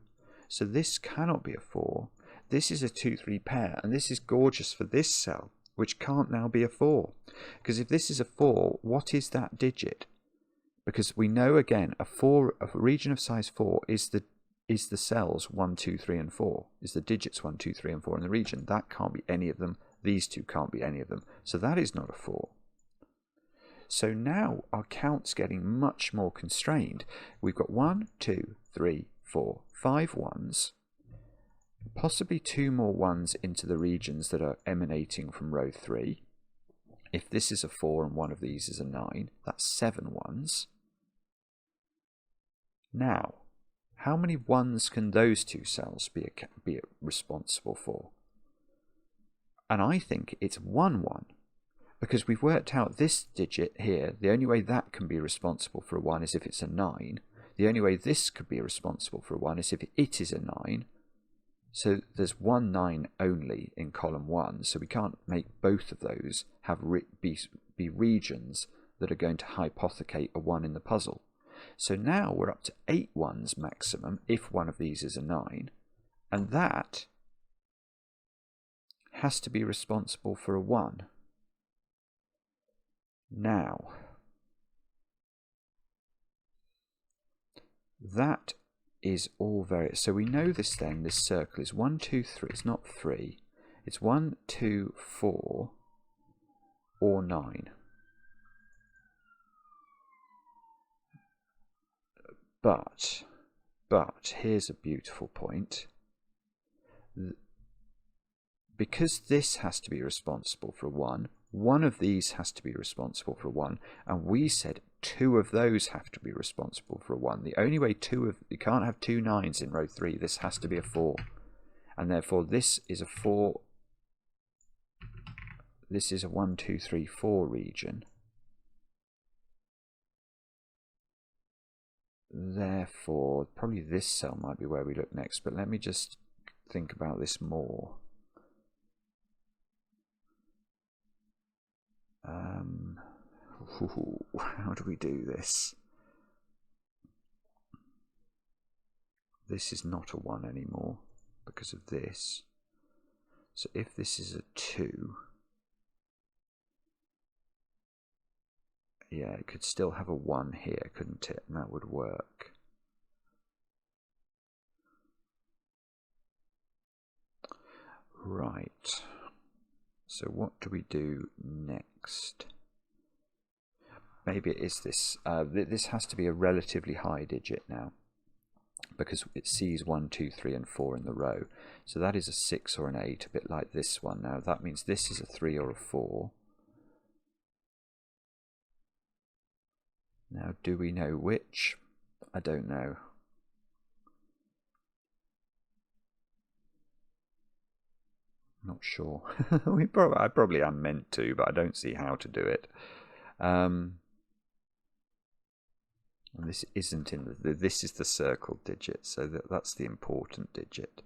[SPEAKER 1] So this cannot be a 4. This is a 2, 3 pair, and this is gorgeous for this cell, which can't now be a 4. Because if this is a 4, what is that digit? Because we know, again, a region of size 4 is the cells 1, 2, 3, and 4, is the digits 1, 2, 3, and 4 in the region. That can't be any of them. These two can't be any of them. So that is not a 4. So now our count's getting much more constrained. We've got 1, 2, 3, 4, 5 ones, possibly 2 more ones into the regions that are emanating from row 3. If this is a 4 and one of these is a 9, that's 7 ones. Now, how many ones can those two cells be responsible for? And I think it's 1, 1. Because we've worked out this digit here, the only way that can be responsible for a 1 is if it's a 9. The only way this could be responsible for a 1 is if it is a 9. So there's 1 9 only in column 1, so we can't make both of those have be regions that are going to hypothecate a 1 in the puzzle. So now we're up to 8 ones maximum if one of these is a 9, and that has to be responsible for a 1. Now, that is all very... So we know this then, this circle is 1, 2, 3. It's not 3. It's 1, 2, 4, or 9. But here's a beautiful point. Because this has to be responsible for a 1, one of these has to be responsible for a 1, and we said 2 of those have to be responsible for a 1. The only way you can't have 2 9s in row 3. This has to be a 4, and therefore this is a 4. This is a 1, 2, 3, 4 region. Therefore, probably this cell might be where we look next, but let me just think about this more. How do we do this? This is not a 1 anymore because of this. So if this is a 2, yeah, it could still have a 1 here, couldn't it? And that would work. Right. So what do we do next? Maybe it is this. This has to be a relatively high digit now, because it sees 1, 2, 3, and 4 in the row. So that is a 6 or an 8, a bit like this one. Now that means this is a 3 or a 4. Now, do we know which? I don't know. Not sure. I probably am meant to, but I don't see how to do it. And this isn't in this is the circled digit, so that's the important digit.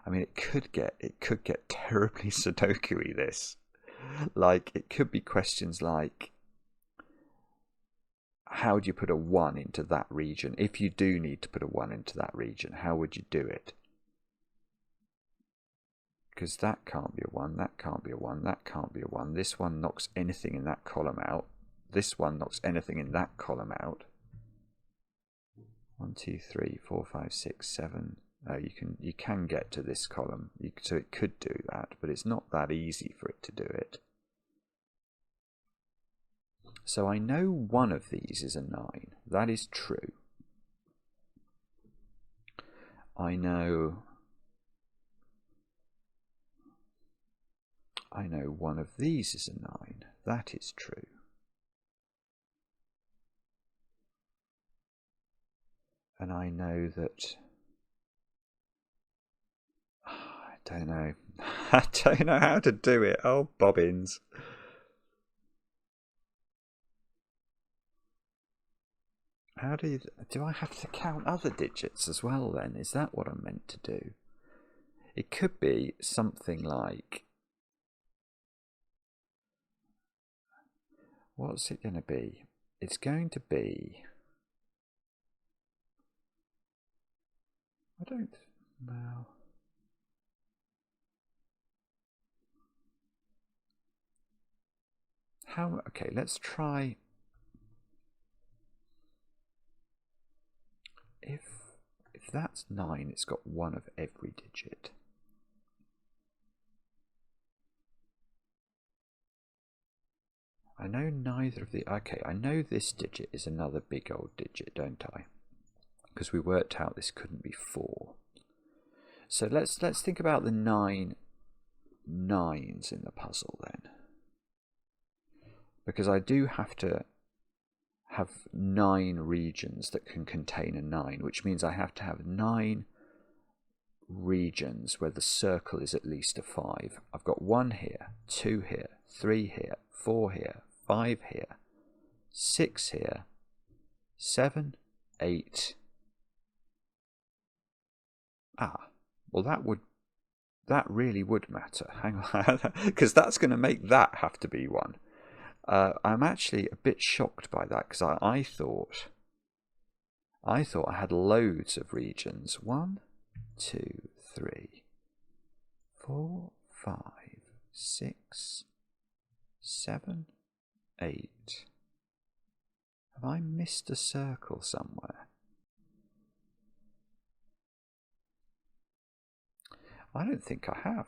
[SPEAKER 1] I mean, it could get terribly Sudoku-y, this. Like, it could be questions like, how do you put a 1 into that region? If you do need to put a 1 into that region, how would you do it? Because that can't be a 1, that can't be a 1, that can't be a 1. This one knocks anything in that column out. This one knocks anything in that column out. 1, 2, 3, 4, 5, 6, 7. You can get to this column, so it could do that, but it's not that easy for it to do it. So I know one of these is a 9. That is true. I know one of these is a 9. That is true. And I know that... I don't know. I don't know how to do it. Oh, bobbins. How do I have to count other digits as well then? Is that what I'm meant to do? It could be something like... What's it going to be? It's going to be... I don't... Well... How... Okay, let's try... If that's 9, it's got 1 of every digit. I know neither of the... Okay, I know this digit is another big old digit, don't I? Because we worked out this couldn't be 4. So let's think about the 9 nines in the puzzle then. Because I do have to have 9 regions that can contain a 9, which means I have to have 9 regions where the circle is at least a 5. I've got 1 here, 2 here, 3 here, 4 here, 5 here, 6 here, 7, 8. Well that really would matter. Hang on, because that's going to make that have to be 1. I'm actually a bit shocked by that because I thought I had loads of regions. 1, 2, 3, 4, 5, 6, 7, 8. Have I missed a circle somewhere? I don't think I have.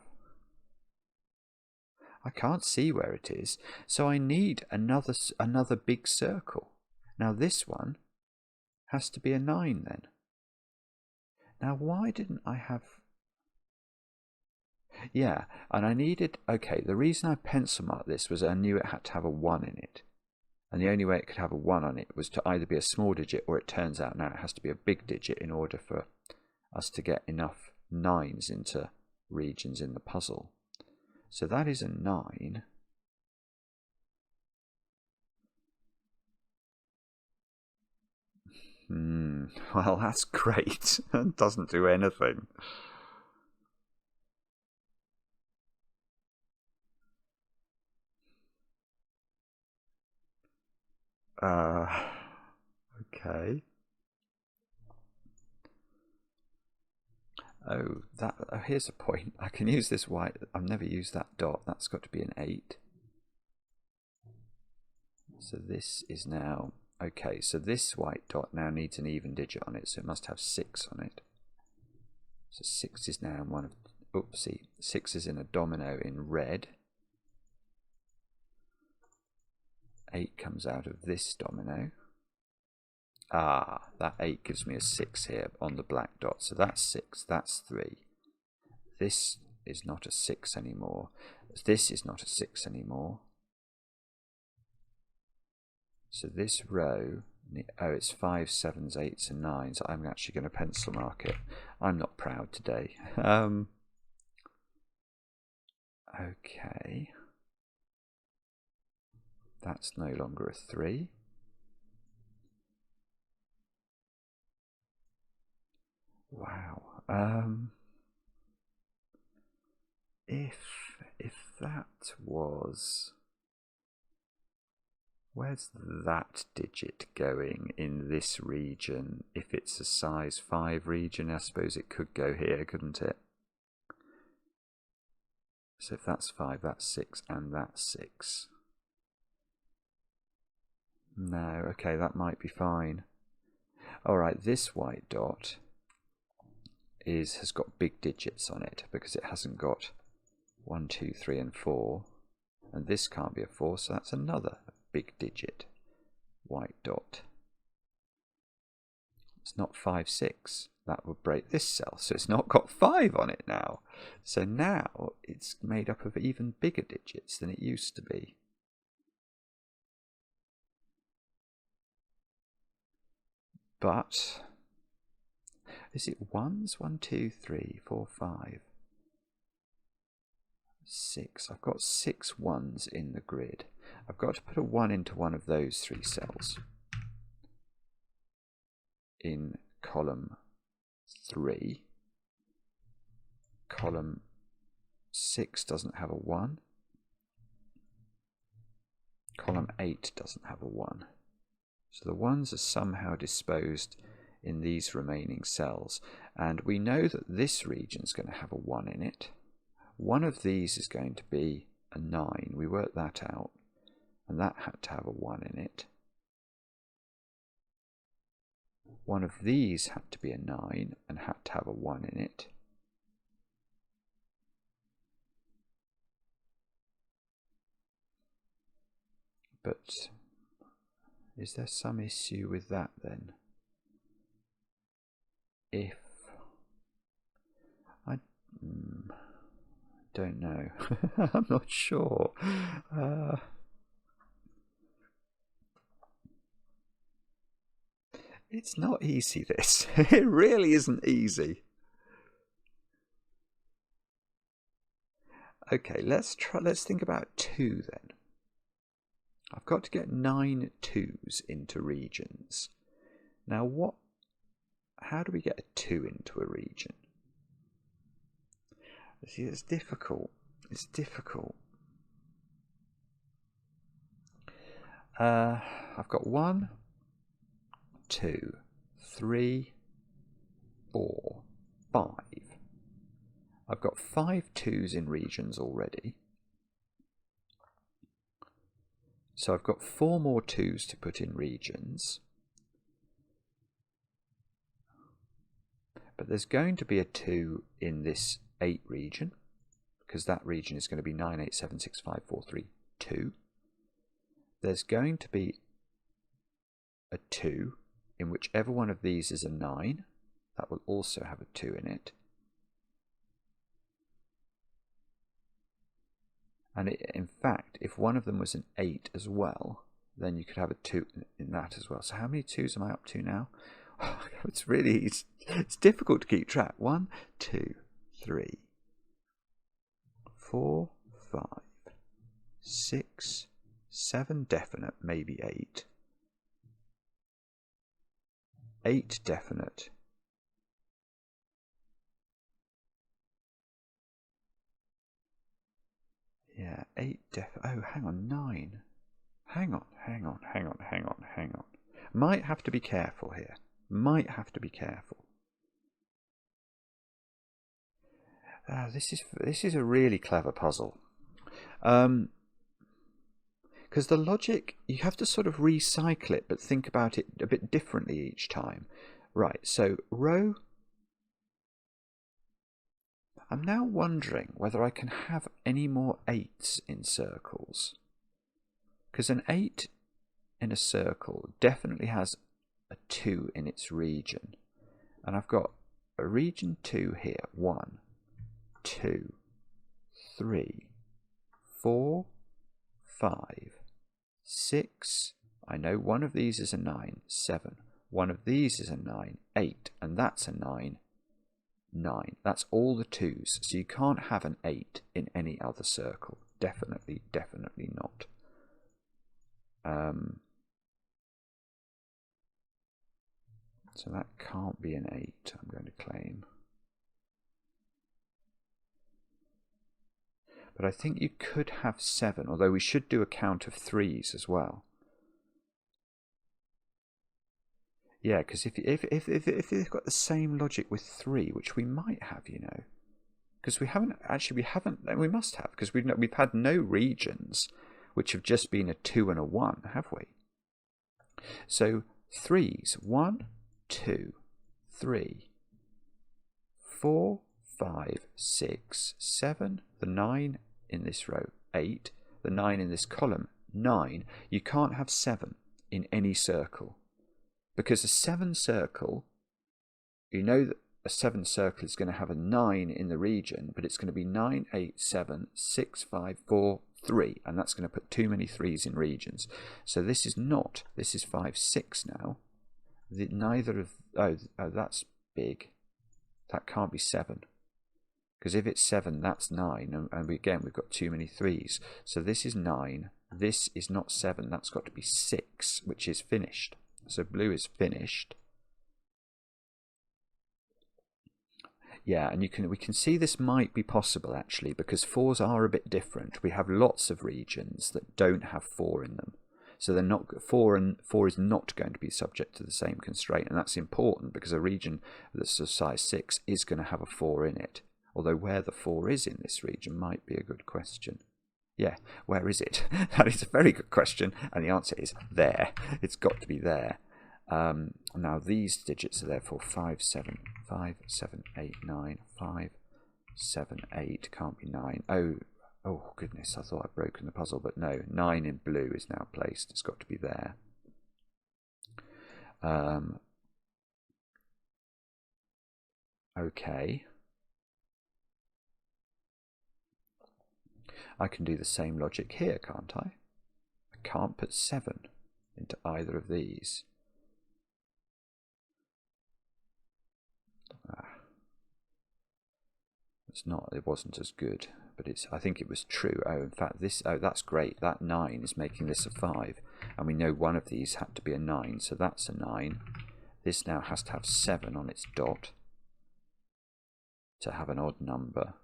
[SPEAKER 1] I can't see where it is, so I need another big circle. Now this one has to be a 9 then. Now why didn't I have... Yeah, and I needed... Okay, the reason I pencil marked this was I knew it had to have a 1 in it. And the only way it could have a 1 on it was to either be a small digit, or it turns out now it has to be a big digit in order for us to get enough 9s into regions in the puzzle. So that is a 9. Well, that's great. It doesn't do anything. Okay. Oh, here's a point. I can use this white. I've never used that dot. That's got to be an 8. So this is now... Okay, so this white dot now needs an even digit on it, so it must have 6 on it. So 6 is now in one of... Oopsie. 6 is in a domino in red. 8 comes out of this domino. That 8 gives me a 6 here on the black dot. So that's 6, that's 3. This is not a 6 anymore. This is not a 6 anymore. So this row, oh, it's 5, 7s, 8s and 9s. I'm actually going to pencil mark it. I'm not proud today. Okay. That's no longer a 3. Wow. If that was... Where's that digit going in this region? If it's a size 5 region, I suppose it could go here, couldn't it? So if that's 5, that's 6, and that's 6. No, okay, that might be fine. Alright, this white dot has got big digits on it because it hasn't got 1, 2, 3 and 4. And this can't be a 4, so that's another big digit white dot. It's not 5, 6. That would break this cell, so it's not got 5 on it now. So now it's made up of even bigger digits than it used to be. But Is it ones? 1, 2, 3, 4, 5, 6. I've got 6 ones in the grid. I've got to put a 1 into one of those 3 cells in column 3. Column 6 doesn't have a 1. Column 8 doesn't have a 1. So the 1s are somehow disposed in these remaining cells. And we know that this region is going to have a 1 in it. One of these is going to be a 9. We worked that out. And that had to have a 1 in it. One of these had to be a 9 and had to have a 1 in it. But is there some issue with that then? If I don't know. I'm not sure. It's not easy, this. It really isn't easy. Okay, let's think about 2 then. I've got to get 9 2s into regions. Now how do we get a 2 into a region? See, it's difficult. It's difficult. I've got 1, 2, 3, 4, 5. I've got 5 2s in regions already. So I've got 4 more 2s to put in regions. But there's going to be a 2 in this 8 region, because that region is going to be 9, 8, 7, 6, 5, 4, 3, 2. There's going to be a 2 in whichever one of these is a 9. That will also have a 2 in it. And in fact, if one of them was an 8 as well, then you could have a 2 in that as well. So how many 2s am I up to now? It's difficult to keep track. 1, 2, 3, 4, 5, 6, 7 definite, maybe 8. 8 definite. Yeah, 8 definite. Oh, hang on, 9. Hang on. Might have to be careful here. Might have to be careful. This is a really clever puzzle. Because the logic, you have to sort of recycle it, but think about it a bit differently each time. Right, so row. I'm now wondering whether I can have any more 8s in circles. Because an 8 in a circle definitely has a 2 in its region. And I've got a region 2 here. 1, 2, 3, 4, 5, 6. I know one of these is a 9. 7. One of these is a 9. 8. And that's a 9. 9. That's all the 2s. So you can't have an 8 in any other circle. Definitely not. So that can't be an 8, I'm going to claim. But I think you could have 7, although we should do a count of 3s as well. Yeah, because if they've got the same logic with 3, which we might have, you know, because we must have, because we've had no regions which have just been a 2 and a 1, have we? So 3s, 1, 2, 3, 4, 5, 6, 7, the 9 in this row, 8, the 9 in this column, 9. You can't have 7 in any circle, because a 7 circle, you know that a 7 circle is going to have a 9 in the region, but it's going to be 9, 8, 7, 6, 5, 4, 3, and that's going to put too many 3s in regions. So this is 5, 6 now. Neither of, oh, that's big. That can't be 7. Because if it's 7, that's 9. And again, we've got too many 3s. So this is 9. This is not 7. That's got to be 6, which is finished. So blue is finished. Yeah, and we can see this might be possible actually, because 4s are a bit different. We have lots of regions that don't have 4 in them. So they're not 4 is not going to be subject to the same constraint, and that's important because a region that's of size 6 is going to have a 4 in it. Although where the 4 is in this region might be a good question. Yeah, where is it? That is a very good question, and the answer is there. It's got to be there. Now these digits are therefore 5, 7, 5, 7, 8, 9, 5, 7, 8, can't be 9. Oh goodness, I thought I'd broken the puzzle, but no, 9 in blue is now placed. It's got to be there. Okay. I can do the same logic here, can't I? I can't put 7 into either of these. It wasn't as good, but I think it was true. Oh, in fact, that's great. That 9 is making this a 5, and we know one of these had to be a 9, so that's a 9. This now has to have 7 on its dot to have an odd number.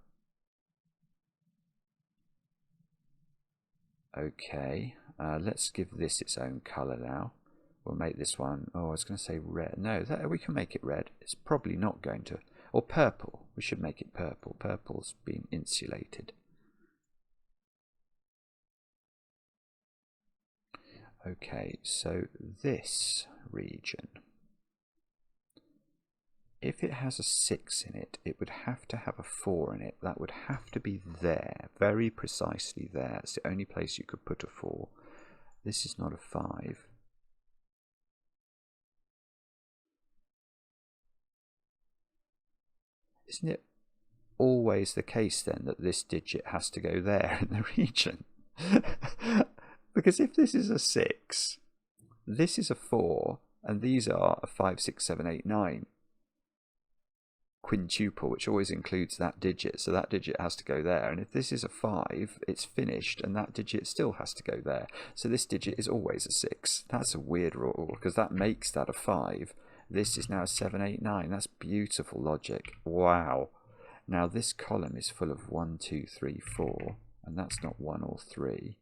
[SPEAKER 1] Okay, let's give this its own colour now. We'll make this one, I was going to say red. No, we can make it red. It's probably not going to. Or purple. We should make it purple. Purple's been insulated. Okay, so this region, if it has a 6 in it, it would have to have a 4 in it. That would have to be there, very precisely there. It's the only place you could put a 4. This is not a 5. Isn't it always the case then that this digit has to go there in the region? Because if this is a 6, this is a 4, and these are a 5, 6, 7, 8, 9 quintuple, which always includes that digit, so that digit has to go there. And if this is a 5, it's finished, and that digit still has to go there. So this digit is always a 6. That's a weird rule, because that makes that a 5. This is now 7, 8, 9. That's beautiful logic. Wow. Now this column is full of 1, 2, 3, 4, and that's not 1 or 3.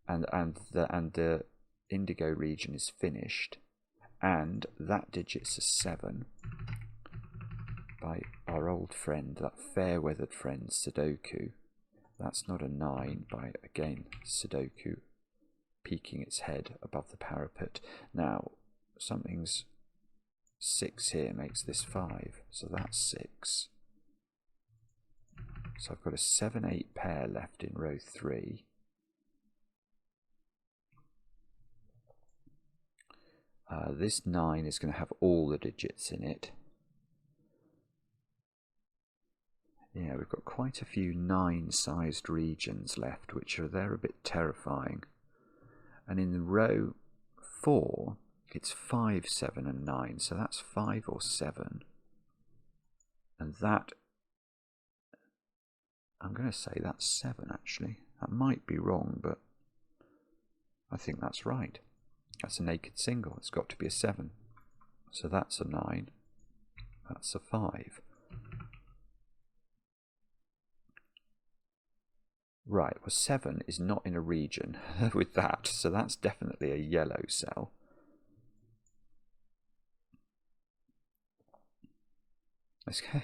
[SPEAKER 1] And the indigo region is finished, and that digit's a 7 by our old friend, that fair-weathered friend Sudoku. That's not a 9 by, again, Sudoku peeking its head above the parapet. Now something's 6 here makes this 5, so that's 6. So I've got a 7, 8 pair left in row 3. This 9 is going to have all the digits in it. Yeah, we've got quite a few 9-sized regions left, which they're a bit terrifying. And in row 4, it's 5, 7, and 9, so that's 5 or 7. And that, I'm going to say that's 7 actually. That might be wrong, but I think that's right. That's a naked single. It's got to be a 7. So that's a 9. That's a 5. Right, well 7 is not in a region with that, so that's definitely a yellow cell.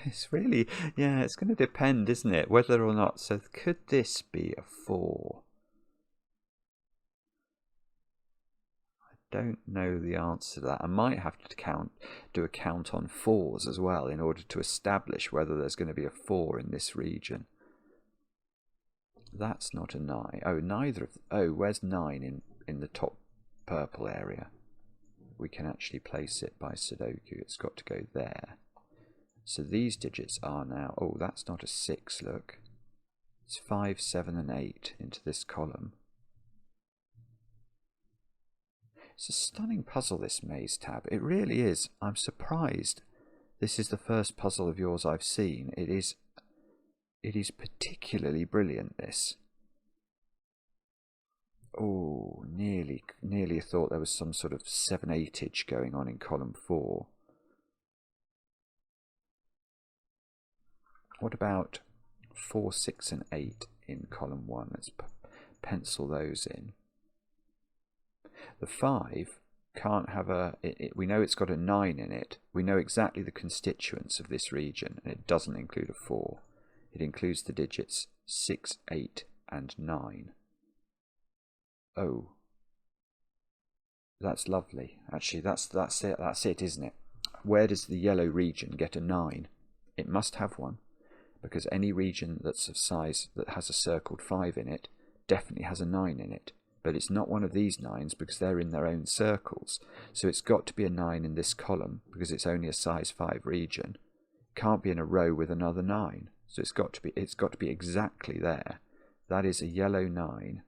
[SPEAKER 1] It's really, yeah, it's going to depend, isn't it, whether or not. So could this be a 4? Don't know the answer to that. I might have to do a count on 4s as well in order to establish whether there's going to be a 4 in this region. That's not a 9. Oh, neither of. Oh, where's 9 in the top purple area? We can actually place it by Sudoku. It's got to go there. So these digits are now. Oh, that's not a 6. Look, it's 5, 7, and 8 into this column. It's a stunning puzzle, this maze tab. It really is. I'm surprised This is the first puzzle of yours I've seen. It is particularly brilliant, this. Oh, nearly thought there was some sort of 7/8 going on in column 4. What about 4, 6 and 8 in column 1? Let's pencil those in. The 5 can't have we know it's got a 9 in it. We know exactly the constituents of this region, and it doesn't include a 4. It includes the digits 6, 8 and 9. Oh, that's lovely. Actually, that's it, isn't it? Where does the yellow region get a 9? It must have one, because any region that's of size that has a circled 5 in it definitely has a 9 in it. But it's not one of these 9s because they're in their own circles. So it's got to be a 9 in this column because it's only a size 5 region. It can't be in a row with another 9. So it's got to be exactly there. That is a yellow 9.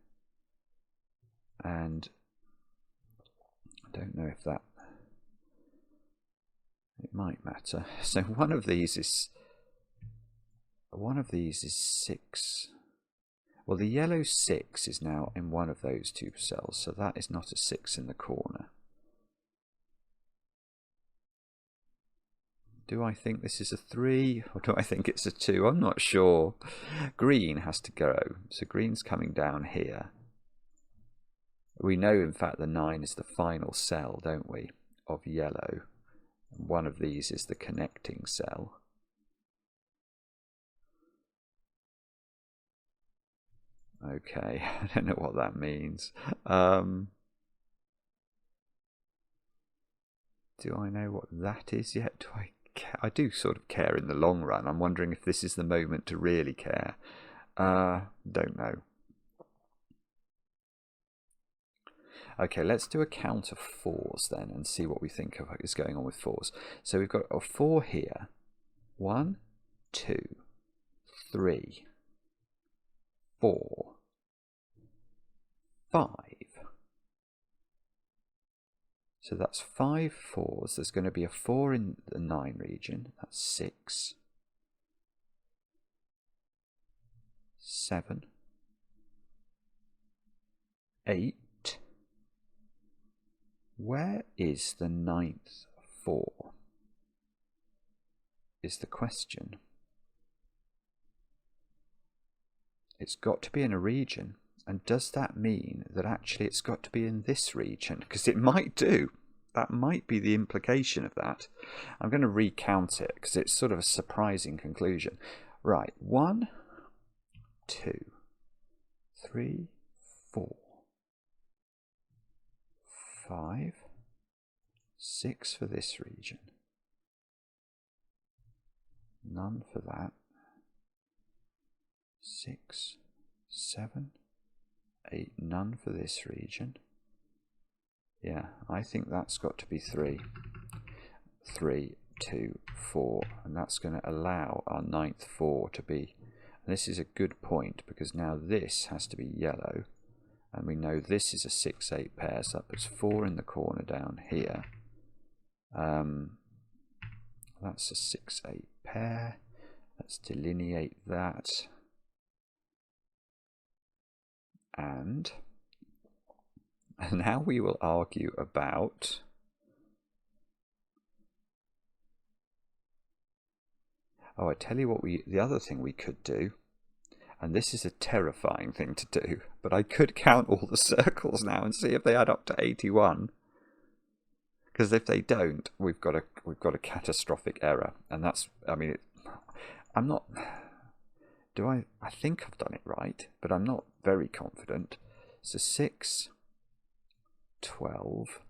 [SPEAKER 1] And I don't know if that, it might matter. So one of these is 6. Well, the yellow 6 is now in one of those two cells, so that is not a 6 in the corner. Do I think this is a 3 or do I think it's a 2? I'm not sure. Green has to go, so green's coming down here. We know, in fact, the 9 is the final cell, don't we, of yellow. One of these is the connecting cell. Okay, I don't know what that means. Do I know what that is yet? Do I care? I do sort of care in the long run. I'm wondering if this is the moment to really care. Don't know. Okay, let's do a count of 4s then and see what we think of is going on with 4s. So we've got a 4 here. 1, 2, 3, 4, 5. So that's 5 4s. There's going to be a 4 in the 9 region. That's 6, 7, 8. Where is the 9th 4? Is the question. It's got to be in a region. And does that mean that actually it's got to be in this region? Because it might do. That might be the implication of that. I'm going to recount it because it's sort of a surprising conclusion. Right, 1, 2, 3, 4, 5, 6 for this region. None for that. 6, 7, 8, none for this region. Yeah, I think that's got to be 3. 3, 2, 4, and that's going to allow our 9th 4 to be. And this is a good point because now this has to be yellow, and we know this is a 6, 8 pair, so that puts 4 in the corner down here. That's a 6, 8 pair. Let's delineate that. And now we will argue about I tell you what, the other thing we could do, and this is a terrifying thing to do, but I could count all the circles now and see if they add up to 81. Because if they don't, we've got a catastrophic error, and that's, I mean, I'm not. I think I've done it right, but I'm not very confident. So 6, 12,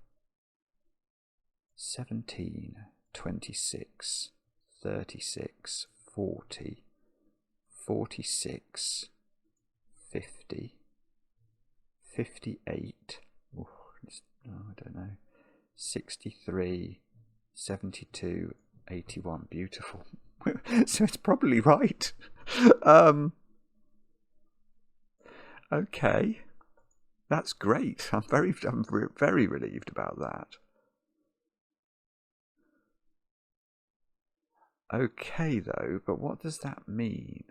[SPEAKER 1] 17, 26, 36, 40, 46, 50, 58, I don't know, 63, 72, 81, beautiful. So it's probably right. Okay, that's great. I'm very relieved about that. okay though, but what does that mean?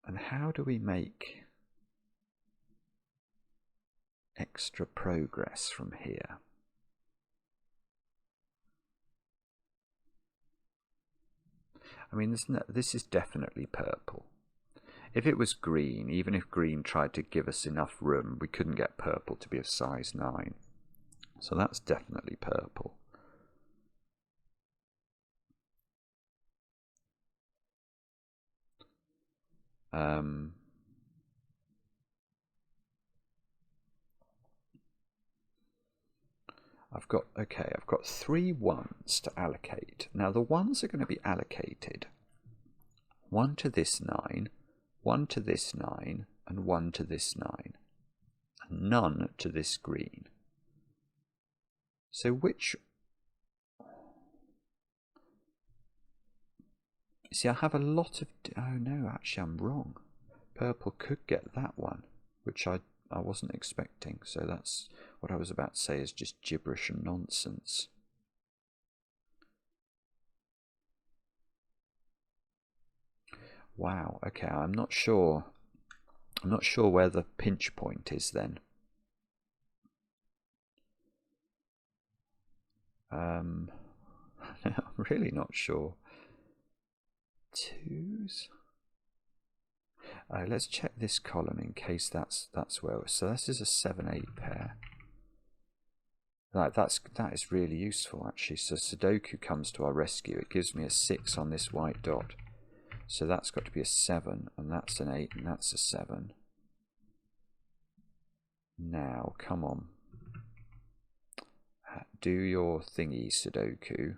[SPEAKER 1] And how do we make extra progress from here? I mean, this is definitely purple. If it was green, even if green tried to give us enough room, we couldn't get purple to be of size 9. So that's definitely purple. I've got 3 1s to allocate. Now the 1s are going to be allocated 1 to this 9, 1 to this 9, and 1 to this 9, and none to this green. So which... See, I have a lot of... Oh no, actually I'm wrong. Purple could get that one, which I wasn't expecting. So that's what I was about to say is just gibberish and nonsense. Wow, okay, I'm not sure where the pinch point is then. I'm really not sure. 2s. Let's check this column in case that's where. So this is a 7-8 pair. Right, that is really useful actually. So Sudoku comes to our rescue. It gives me a 6 on this white dot. So that's got to be a 7, and that's an 8, and that's a 7. Now, come on. Do your thingy, Sudoku.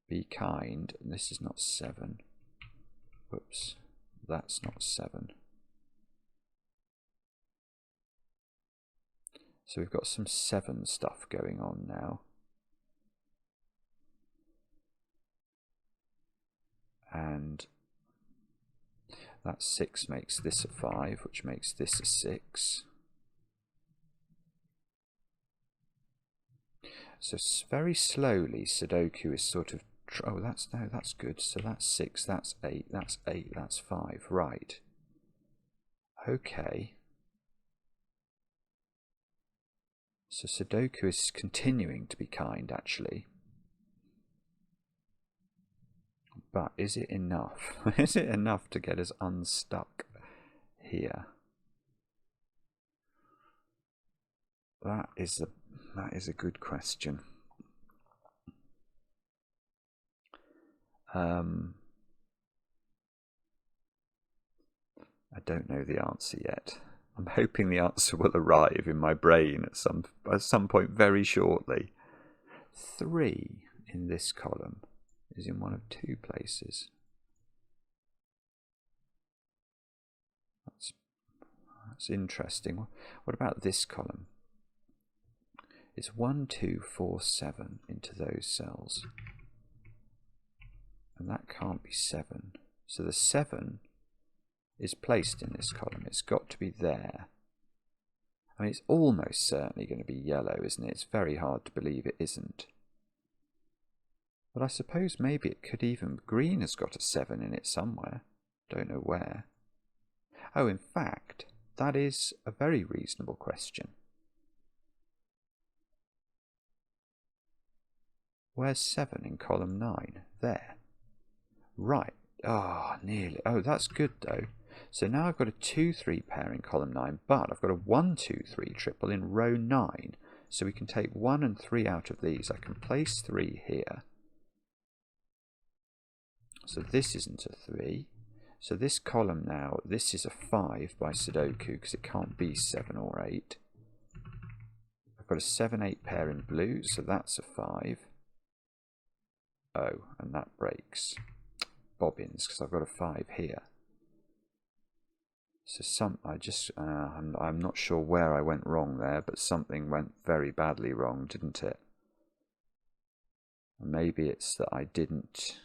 [SPEAKER 1] Be kind. And this is not 7. Whoops. That's not 7. So we've got some 7 stuff going on now. And that 6 makes this a 5, which makes this a 6. So very slowly Sudoku is sort of... Oh, that's good. So that's 6, that's 8, that's 8, that's 5. Right. Okay. So Sudoku is continuing to be kind, actually. But is it enough? Is it enough to get us unstuck here? That is a good question. I don't know the answer yet. I'm hoping the answer will arrive in my brain at some point very shortly. 3 in this column is in one of 2 places. That's interesting. What about this column? It's 1, 2, 4, 7 into those cells. And that can't be 7. So the 7 is placed in this column. It's got to be there. I mean, it's almost certainly going to be yellow, isn't it? It's very hard to believe it isn't. But I suppose maybe it could even... Green has got a 7 in it somewhere. Don't know where. Oh, in fact, that is a very reasonable question. Where's 7 in column 9? There. Right. Ah, nearly. Oh, that's good though. So now I've got a 2-3 pair in column 9, but I've got a 1-2-3 triple in row 9. So we can take 1 and 3 out of these. I can place 3 here. So this isn't a 3. So this column now, this is a 5 by Sudoku because it can't be 7 or 8. I've got a 7-8 pair in blue, so that's a 5. Oh, and that breaks. Bobbins, because I've got a 5 here. So I'm not sure where I went wrong there, but something went very badly wrong, didn't it? Maybe it's that I didn't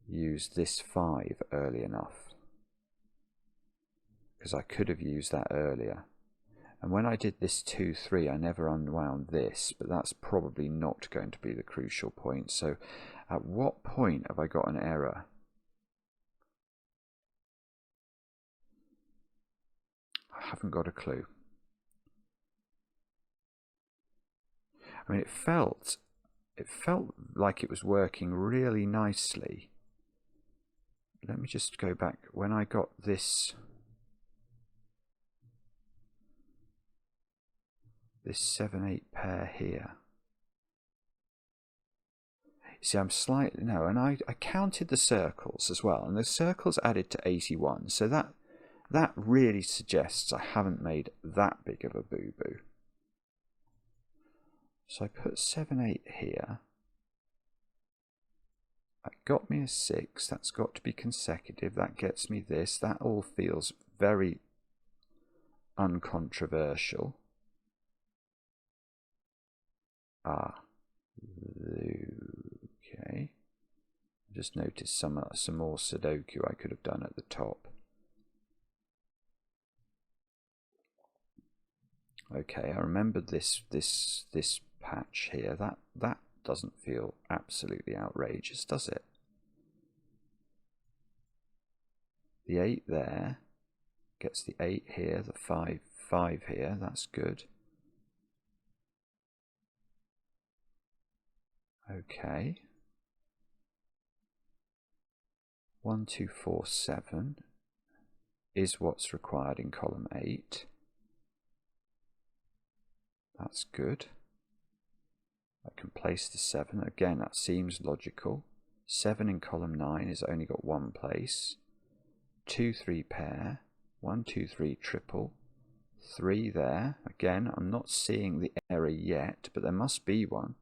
[SPEAKER 1] use this 5 early enough, because I could have used that earlier. And when I did this 2, 3, I never unwound this, but that's probably not going to be the crucial point. So at what point have I got an error? I haven't got a clue. I mean, it felt like it was working really nicely. Let me just go back. When I got this 7-8 pair here. See, I'm slightly, no, and I counted the circles as well, and the circles added to 81, so that really suggests I haven't made that big of a boo-boo. So I put 7, 8 here. That got me a 6. That's got to be consecutive. That gets me this. That all feels very uncontroversial. Ah, okay. Just noticed some more Sudoku I could have done at the top. Okay, I remembered this patch here. That doesn't feel absolutely outrageous, does it? The 8 there gets the 8 here, the 5 here. That's good. Okay. 1, 2, 4, 7 is what's required in column 8. That's good. I can place the 7. Again, that seems logical. 7 in column 9 has only got one place. 2, 3 pair. 1, 2, 3 triple. 3 there. Again, I'm not seeing the error yet, but there must be one.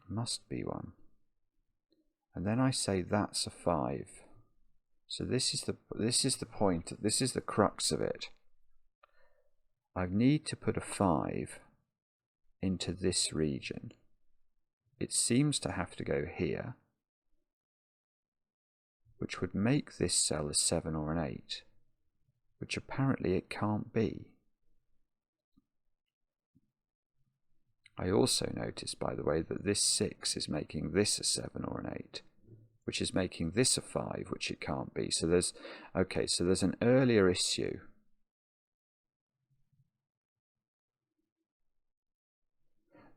[SPEAKER 1] Must be one. And then I say that's a 5. So this is the point. This is the crux of it. I need to put a 5 into this region. It seems to have to go here, which would make this cell a 7 or an 8, which apparently it can't be. I also noticed, by the way, that this 6 is making this a 7 or an 8, which is making this a 5, which it can't be. So there's an earlier issue.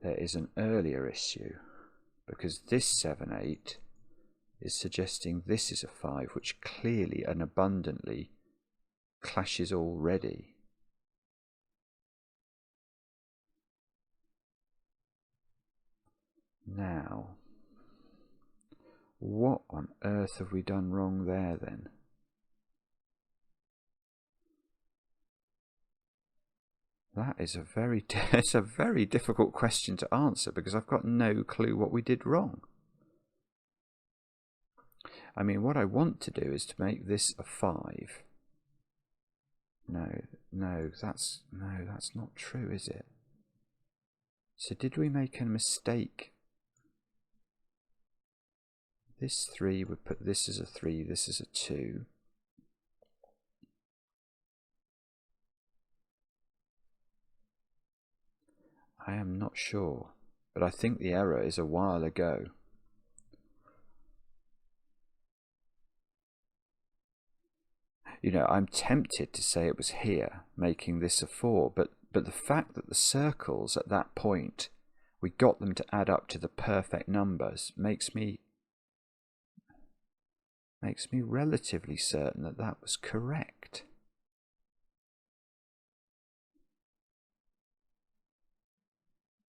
[SPEAKER 1] There is an earlier issue, because this 7, 8 is suggesting this is a 5, which clearly and abundantly clashes already. Now, what on earth have we done wrong there then? That is it's a very difficult question to answer, because I've got no clue what we did wrong. I mean, what I want to do is to make this a 5. No, that's not true, is it? So did we make a mistake? This 3 would put this as a 3, this is a 2. I am not sure, but I think the error is a while ago. You know, I'm tempted to say it was here, making this a 4, but the fact that the circles at that point, we got them to add up to the perfect numbers, makes me relatively certain that that was correct.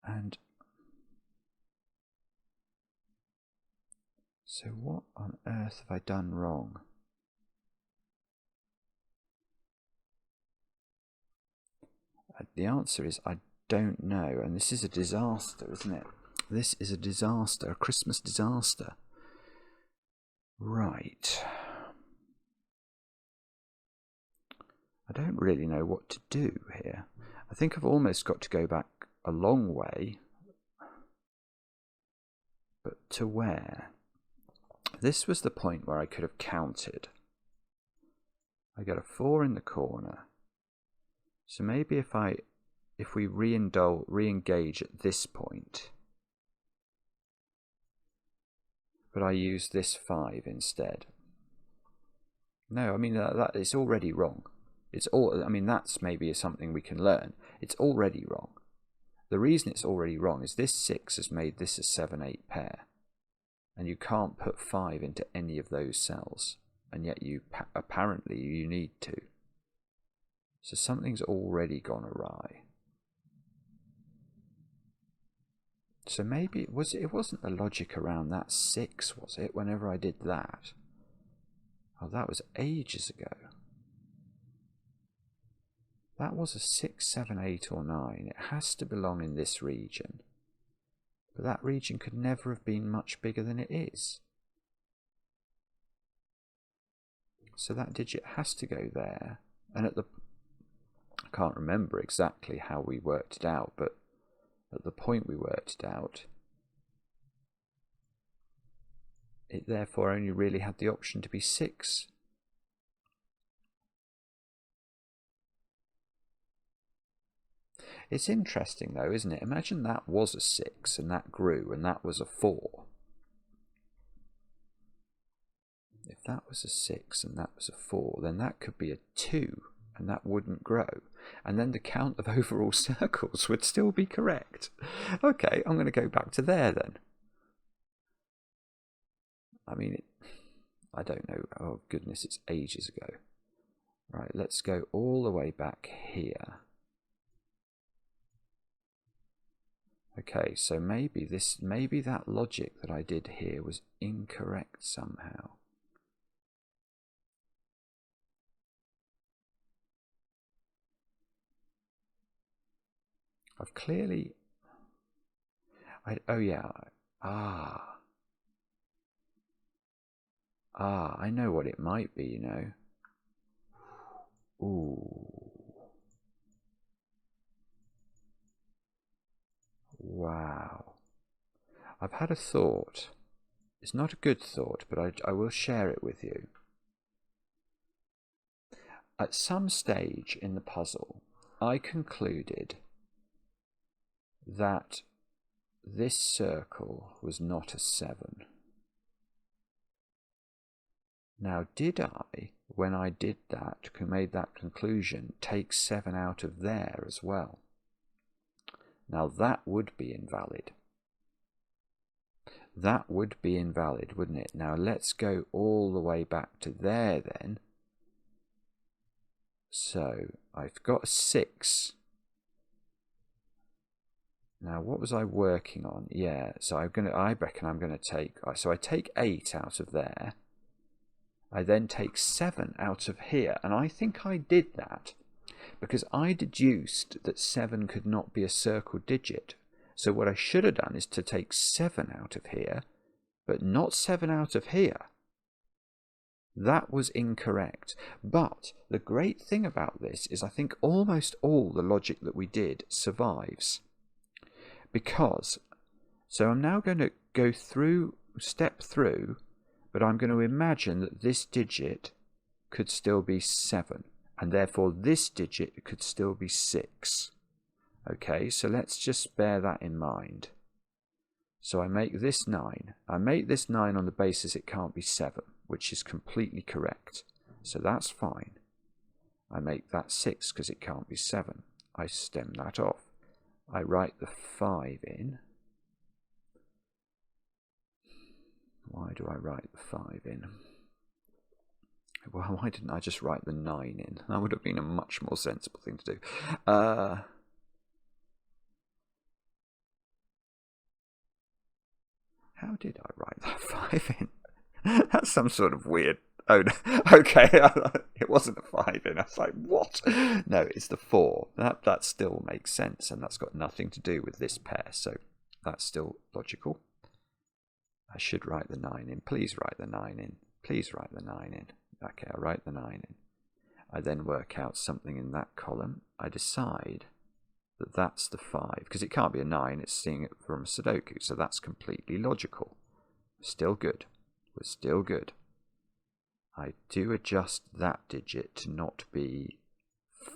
[SPEAKER 1] And so what on earth have I done wrong? The answer is I don't know, and this is a disaster, isn't it? This is a disaster, a Christmas disaster. Right. I don't really know what to do here. I think I've almost got to go back a long way. But to where? This was the point where I could have counted. I get a 4 in the corner. So maybe if we re-engage at this point, but I use this 5 instead. No, I mean that it's already wrong. I mean that's maybe something we can learn. It's already wrong. The reason it's already wrong is this 6 has made this a 7-8 pair, and you can't put 5 into any of those cells, and yet apparently you need to. So something's already gone awry. So maybe it wasn't the logic around that 6, was it, whenever I did that? Oh, that was ages ago. That was a 6, 7, 8 or 9. It has to belong in this region. But that region could never have been much bigger than it is. So that digit has to go there. And I can't remember exactly how we worked it out, but at the point we worked it out, it therefore only really had the option to be 6. It's interesting though, isn't it? Imagine that was a 6 and that grew and that was a 4. If that was a 6 and that was a 4, then that could be a 2 and that wouldn't grow. And then the count of overall circles would still be correct. Okay, I'm going to go back to there then. I mean, I don't know. Oh goodness, it's ages ago. Right, let's go all the way back here. Okay, so maybe that logic that I did here was incorrect somehow. I've clearly... oh yeah. I know what it might be, you know. Ooh. Wow. I've had a thought. It's not a good thought, but I will share it with you. At some stage in the puzzle, I concluded that this circle was not a 7. Now, did I, when I did that, made that conclusion, take 7 out of there as well? Now, that would be invalid. That would be invalid, wouldn't it? Now, let's go all the way back to there then. So, I've got a 6. Now, what was I working on? Yeah, so I reckon I'm going to take... So I take 8 out of there. I then take 7 out of here. And I think I did that because I deduced that 7 could not be a circle digit. So what I should have done is to take 7 out of here, but not 7 out of here. That was incorrect. But the great thing about this is I think almost all the logic that we did survives. Because, so I'm now going to go through, step through, but I'm going to imagine that this digit could still be 7, and therefore this digit could still be 6. Okay, so let's just bear that in mind. So I make this 9. I make this 9 on the basis it can't be 7, which is completely correct. So that's fine. I make that 6 because it can't be 7. I stem that off. I write the 5 in. Why do I write the 5 in? Well, why didn't I just write the 9 in? That would have been a much more sensible thing to do. How did I write that 5 in? That's some sort of weird... Oh, no. Okay, it wasn't a 5 in. I was like, what? No, it's the 4. That still makes sense, and that's got nothing to do with this pair, so that's still logical. I should write the 9 in. Please write the 9 in. Please write the 9 in. Okay, I write the 9 in. I then work out something in that column. I decide that that's the 5, because it can't be a 9, it's seeing it from Sudoku, so that's completely logical. Still good. We're still good. I do adjust that digit to not be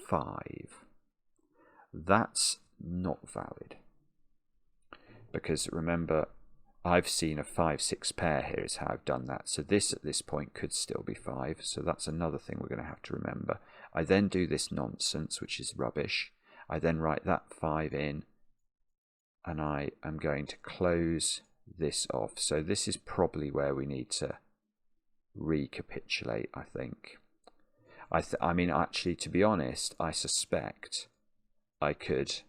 [SPEAKER 1] 5. That's not valid. Because remember, I've seen a 5-6 pair here is how I've done that. So this at this point could still be 5. So that's another thing we're going to have to remember. I then do this nonsense, which is rubbish. I then write that 5 in, and I am going to close this off. So this is probably where we need to recapitulate, I think. I mean, actually, to be honest, I suspect I could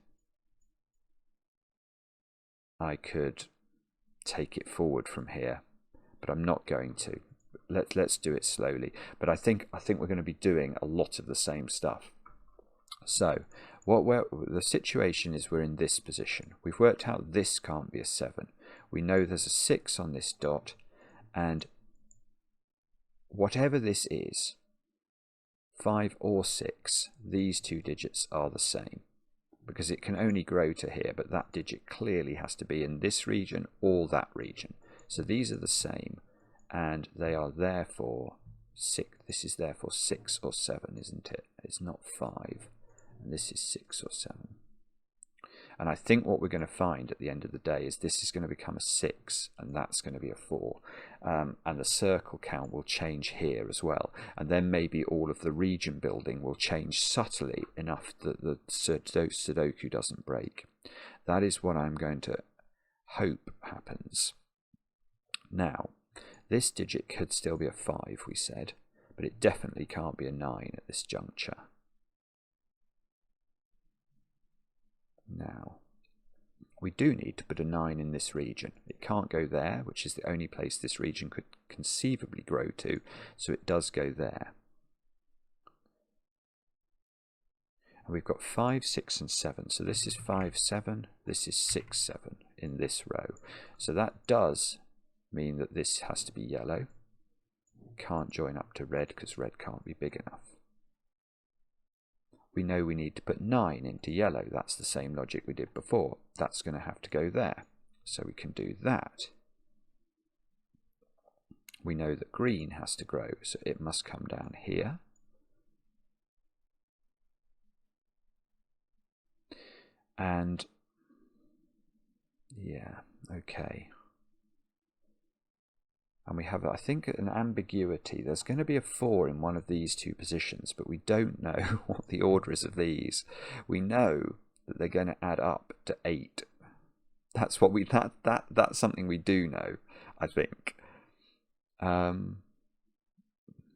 [SPEAKER 1] take it forward from here, but I'm not going to. Let's do it slowly. But I think we're going to be doing a lot of the same stuff. So the situation is we're in this position. We've worked out this can't be a 7. We know there's a 6 on this dot, and whatever this is, 5 or 6, these two digits are the same, because it can only grow to here, but that digit clearly has to be in this region or that region. So these are the same, and they are therefore 6. This is therefore 6 or 7, isn't it? It's not 5, and this is 6 or 7. And I think what we're going to find at the end of the day is this is going to become a 6, and that's going to be a 4. And the circle count will change here as well. And then maybe all of the region building will change subtly enough that the Sudoku doesn't break. That is what I'm going to hope happens. Now, this digit could still be a 5, we said, but it definitely can't be a 9 at this juncture. Now, we do need to put a 9 in this region. It can't go there, which is the only place this region could conceivably grow to, so it does go there. And we've got 5, 6 and 7, so this is 5, 7, this is 6, 7 in this row. So that does mean that this has to be yellow. Can't join up to red because red can't be big enough. We know we need to put 9 into yellow. That's the same logic we did before. That's going to have to go there. So we can do that. We know that green has to grow, so it must come down here. And yeah, okay. And we have, I think, an ambiguity. There's going to be a 4 in one of these two positions, but we don't know what the order is of these. We know that they're going to add up to 8. That's what that's something we do know, I think.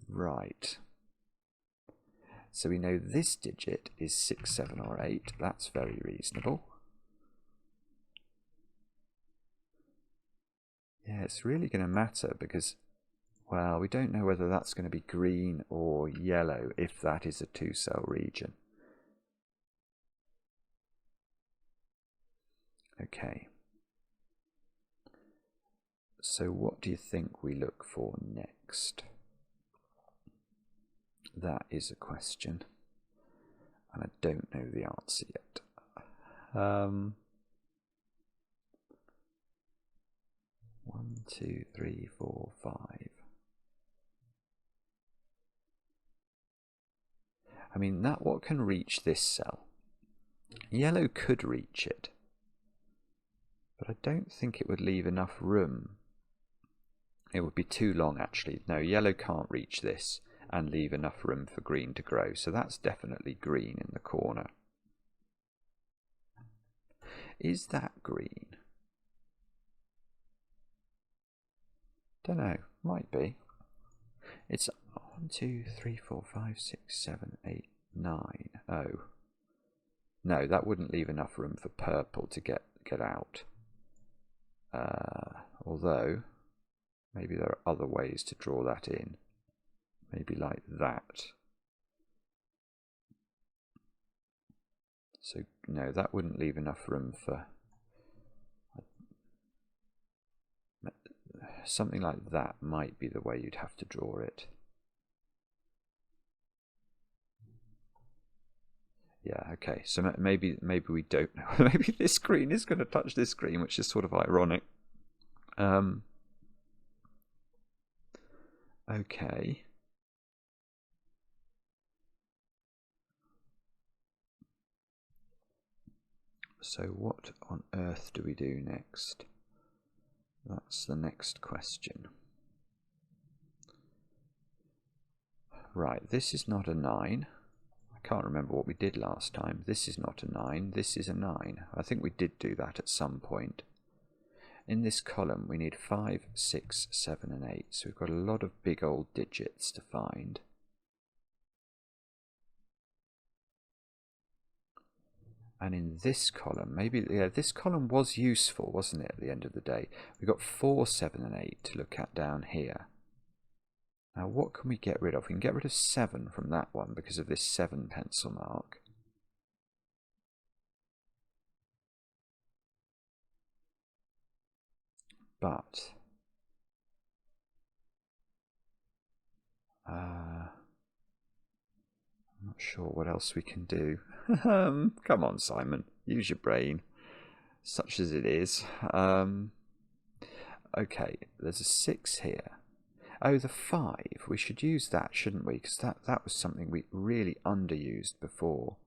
[SPEAKER 1] Right. So we know this digit is 6, 7, or 8. That's very reasonable. Yeah, it's really going to matter because, well, we don't know whether that's going to be green or yellow if that is a 2-cell region. Okay. So what do you think we look for next? That is a question, and I don't know the answer yet. 1, 2, 3, 4, 5. I mean, that what can reach this cell? Yellow could reach it, but I don't think it would leave enough room. It would be too long, actually. No, yellow can't reach this and leave enough room for green to grow, so that's definitely green in the corner. Is that green? Don't know, might be. It's 1, 2, 3, 4, 5, 6, 7, 8, 9. Oh. No, that wouldn't leave enough room for purple to get out. Although, maybe there are other ways to draw that in. Maybe like that. So, no, that wouldn't leave enough room for... Something like that might be the way you'd have to draw it. Yeah, okay, so maybe we don't know. Maybe this green is going to touch this green, which is sort of ironic. Okay. So what on earth do we do next? That's the next question. Right, this is not a 9. I can't remember what we did last time. This is not a 9, this is a 9. I think we did do that at some point. In this column we need 5, 6, 7 and 8, so we've got a lot of big old digits to find. And in this column, maybe, yeah, this column was useful, wasn't it, at the end of the day? We've got 4, 7 and 8 to look at down here. Now what can we get rid of? We can get rid of 7 from that one because of this 7 pencil mark. But I'm not sure what else we can do. Come on, Simon, use your brain, such as it is. Okay, there's a 6 here. Oh, the 5. We should use that, shouldn't we? Because that was something we really underused before.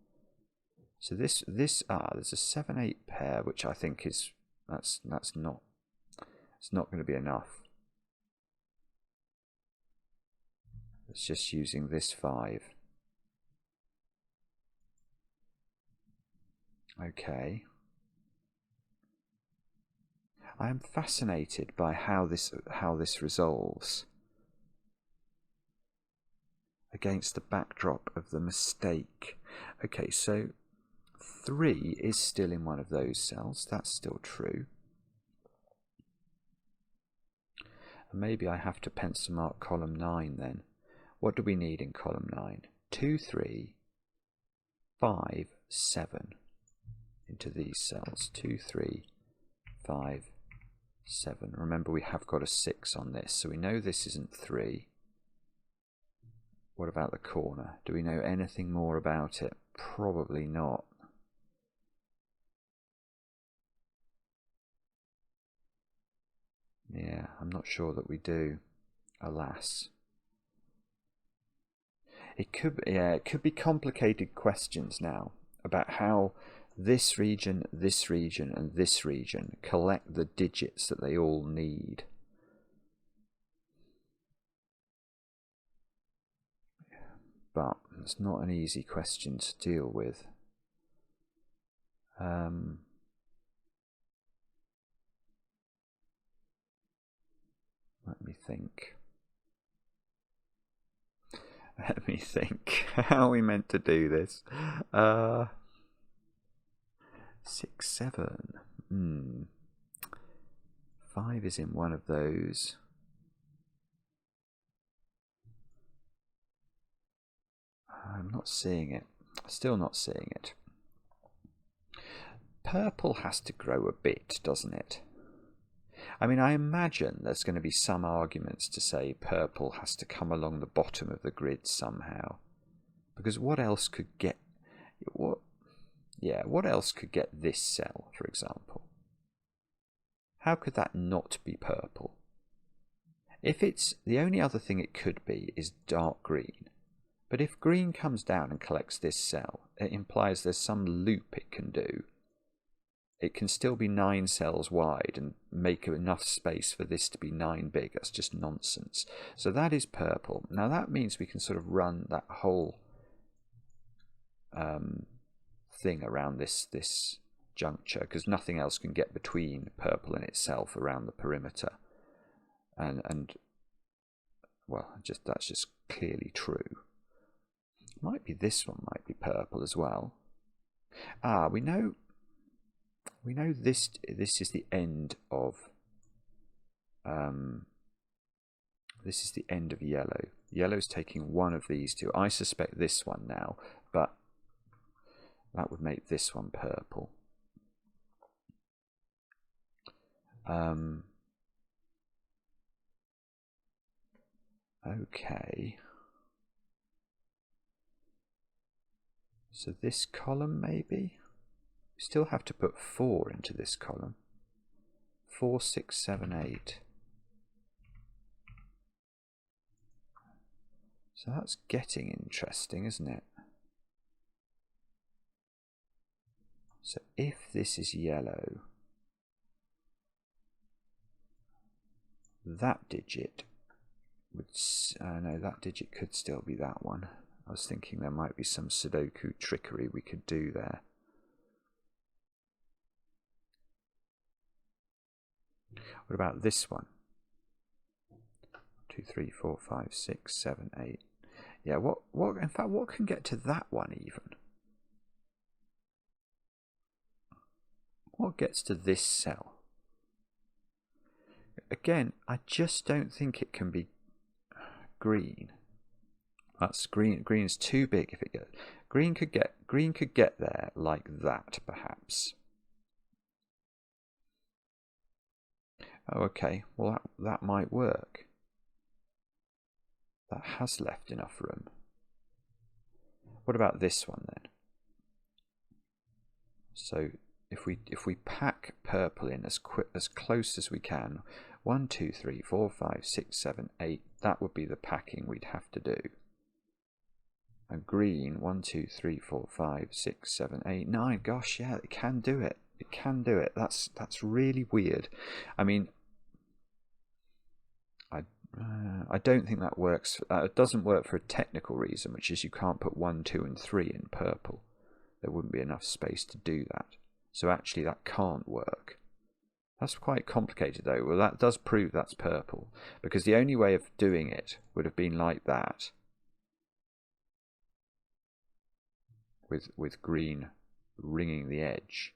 [SPEAKER 1] So there's a 7, 8 pair, which I think is it's not going to be enough. It's just using this 5. Okay. I am fascinated by how this resolves against the backdrop of the mistake. Okay, so 3 is still in one of those cells. That's still true. And maybe I have to pencil mark column 9 then. What do we need in column 9? 2, 3, 5, 7 into these cells. 2, 3, 5, 7. Remember, we have got a 6 on this, so we know this isn't 3. What about the corner? Do we know anything more about it? Probably not. Yeah, I'm not sure that we do, alas. It could be complicated questions now about how this region, and this region collect the digits that they all need. But it's not an easy question to deal with. Let me think. Let me think. How are we meant to do this? 6, 7. 5 is in one of those. I'm not seeing it. Still not seeing it. Purple has to grow a bit, doesn't it? I mean, I imagine there's going to be some arguments to say purple has to come along the bottom of the grid somehow. Because what else could get... what else could get this cell, for example? How could that not be purple? If it's... the only other thing it could be is dark green. But if green comes down and collects this cell, it implies there's some loop it can do. It can still be 9 cells wide and make enough space for this to be 9 big. That's just nonsense. So that is purple. Now that means we can sort of run that whole thing around this juncture, because nothing else can get between purple and itself around the perimeter. And well, that's just clearly true. Might be this one might be purple as well. We know this is the end of this is the end of yellow. Yellow's taking one of these two. I suspect this one now, but that would make this one purple. Okay. So this column maybe? We still have to put 4 into this column. 4, 6, 7, 8. So that's getting interesting, isn't it? So if this is yellow, that digit would, no, that digit could still be that one. I was thinking there might be some Sudoku trickery we could do there. What about this one? 2, 3, 4, 5, 6, 7, 8. Yeah, in fact, what can get to that one even? What gets to this cell? Again, I just don't think it can be green. That's green. Green is too big. If it gets green, could get there like that, perhaps. Oh, okay. Well, that might work. That has left enough room. What about this one then? So if we pack purple in as close as we can, 1, 2, 3, 4, 5, 6, 7, 8. That would be the packing we'd have to do. And green, 1, 2, 3, 4, 5, 6, 7, 8, 9. Gosh, yeah, it can do it. It can do it. That's really weird. I mean, I don't think that works. It doesn't work for a technical reason, which is you can't put 1, 2, and 3 in purple. There wouldn't be enough space to do that. So actually, that can't work. That's quite complicated, though. Well, that does prove that's purple, because the only way of doing it would have been like that, with green ringing the edge.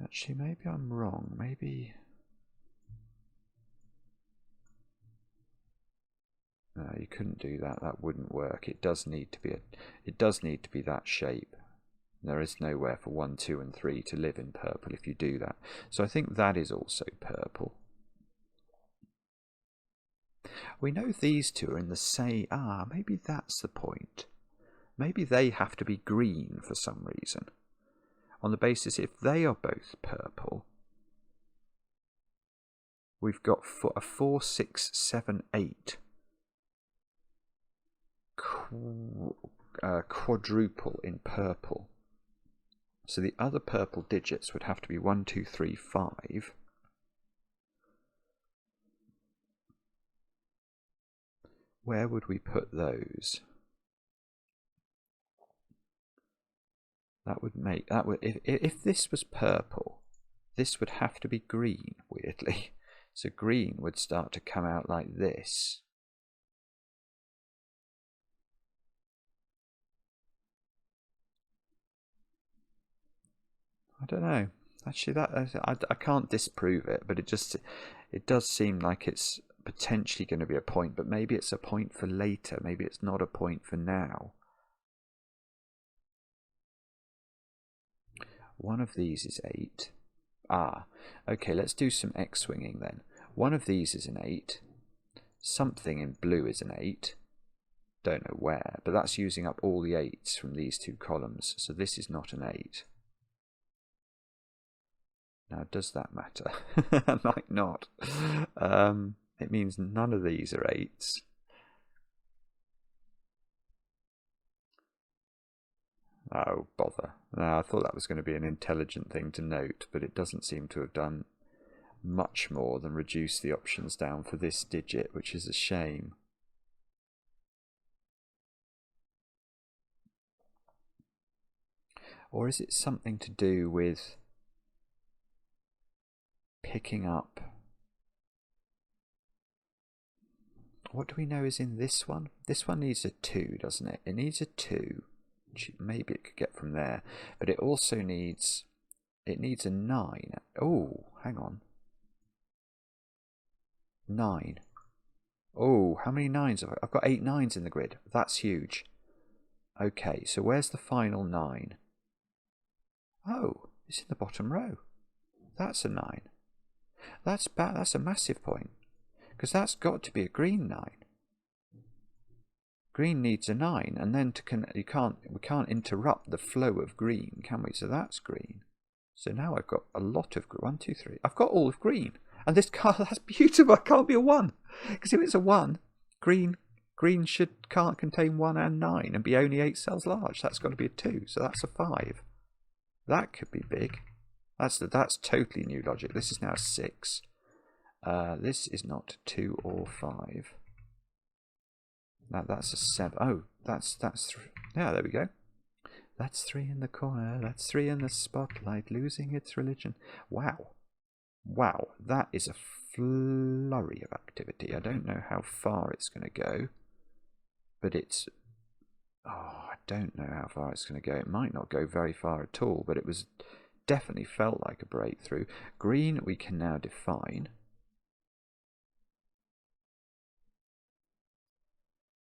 [SPEAKER 1] Actually, maybe I'm wrong. Maybe no, you couldn't do that. That wouldn't work. It does need to be that shape. There is nowhere for 1, 2, and 3 to live in purple if you do that. So I think that is also purple. We know these two are in the same. Maybe that's the point. Maybe they have to be green for some reason. On the basis, if they are both purple, we've got a 4, 6, 7, 8 quadruple in purple. So the other purple digits would have to be 1, 2, 3, 5. Where would we put those? That would make if this was purple, this would have to be green, weirdly. So green would start to come out like this. I don't know. Actually, that I can't disprove it, but it does seem like it's potentially going to be a point, but maybe it's a point for later. Maybe it's not a point for now. One of these is 8. Okay, let's do some X-swinging then. One of these is an 8. Something in blue is an 8. Don't know where, but that's using up all the 8s from these two columns, so this is not an 8. Now, does that matter? Might not. It means none of these are 8s. Oh, bother. No, I thought that was going to be an intelligent thing to note, but it doesn't seem to have done much more than reduce the options down for this digit, which is a shame. Or is it something to do with picking up? What do we know is in this one? This one needs a 2, doesn't it? It needs a 2. Maybe it could get from there, but it also needs a 9. Oh, hang on. 9. Oh, how many 9s have I've got 8 9s in the grid. That's huge. Okay, so where's the final 9? Oh, it's in the bottom row. That's a 9. That's a massive point, because that's got to be a green 9. Green needs a 9, and then we can't interrupt the flow of green, can we? So that's green. So now I've got a lot of 1, 2, 3. I've got all of green, and this card, that's beautiful. It can't be a 1, because if it's a 1, green green can't contain 1 and 9 and be only 8 cells large. That's got to be a 2, so that's a 5. That could be big. That's totally new logic. This is now a 6. This is not 2 or 5. Now that's a 7. Oh, that's 3. Yeah, there we go. That's 3 in the corner. That's 3 in the spotlight, losing its religion. Wow. Wow, that is a flurry of activity. I don't know how far it's going to go, but it's... Oh, I don't know how far it's going to go. It might not go very far at all, but it was definitely felt like a breakthrough. Green we can now define.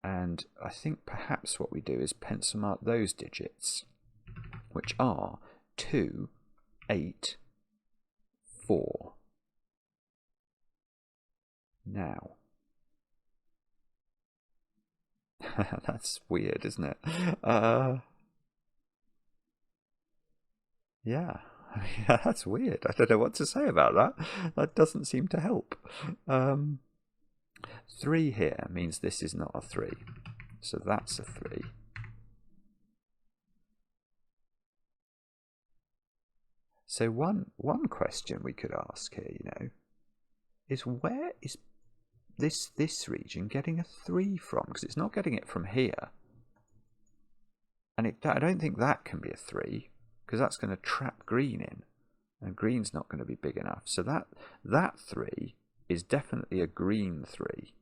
[SPEAKER 1] And I think perhaps what we do is pencil mark those digits, which are 2, 8, 4. Now, that's weird, isn't it? Yeah, that's weird. I don't know what to say about that. That doesn't seem to help. 3 here means this is not a 3, so that's a 3. So one question we could ask here, you know, is where is this region getting a 3 from? Because it's not getting it from here, and I don't think that can be a 3, because that's going to trap green in, and green's not going to be big enough. So that 3 is definitely a green 3.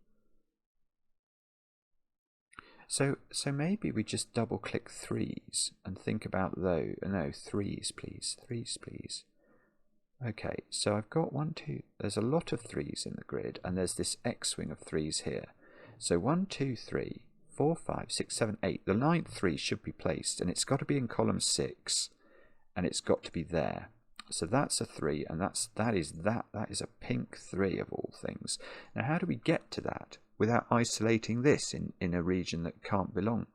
[SPEAKER 1] So maybe we just double click 3s and think about those. No, 3s please. 3s please. Okay, so I've got 1, 2. There's a lot of 3s in the grid, and there's this X-wing of 3s here. So 1, 2, 3, 4, 5, 6, 7, 8. The 9th 3 should be placed, and it's got to be in column 6, and it's got to be there. So that's a 3, and that is a pink 3 of all things. Now, how do we get to that without isolating this in a region that can't belong?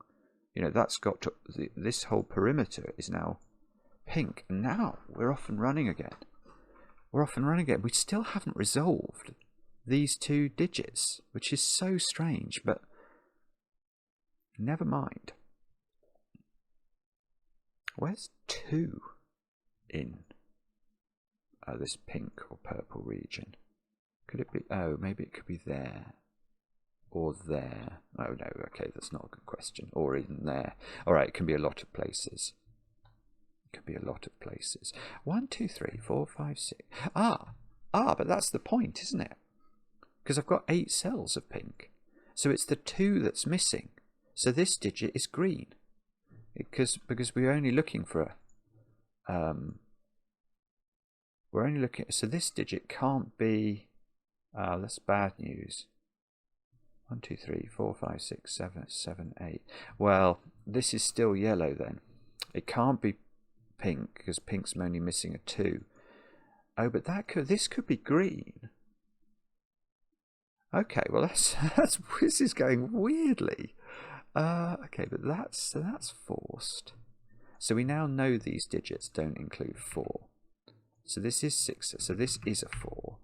[SPEAKER 1] You know, that's got to, this whole perimeter is now pink, and now we're off and running again. We're off and running again. We still haven't resolved these 2 digits, which is so strange, but never mind. Where's 2 in this pink or purple region? Could it be? Oh, maybe it could be there or there. Oh no, okay, that's not a good question. Or even there. All right, it can be a lot of places. It could be a lot of places. 1, 2, 3, 4, 5, 6. But that's the point, isn't it? Because I've got 8 cells of pink, so it's the 2 that's missing. So this digit is green, because we're only looking for a. We're only looking. So this digit can't be. That's bad news. 1, 2, 3, 4, 5, 6, 7, 8. Well, this is still yellow then. It can't be pink because pink's only missing a 2. Oh, but this could be green. Okay, well this is going weirdly. Okay, but that's forced. So we now know these digits don't include 4. So this is 6. So this is a 4.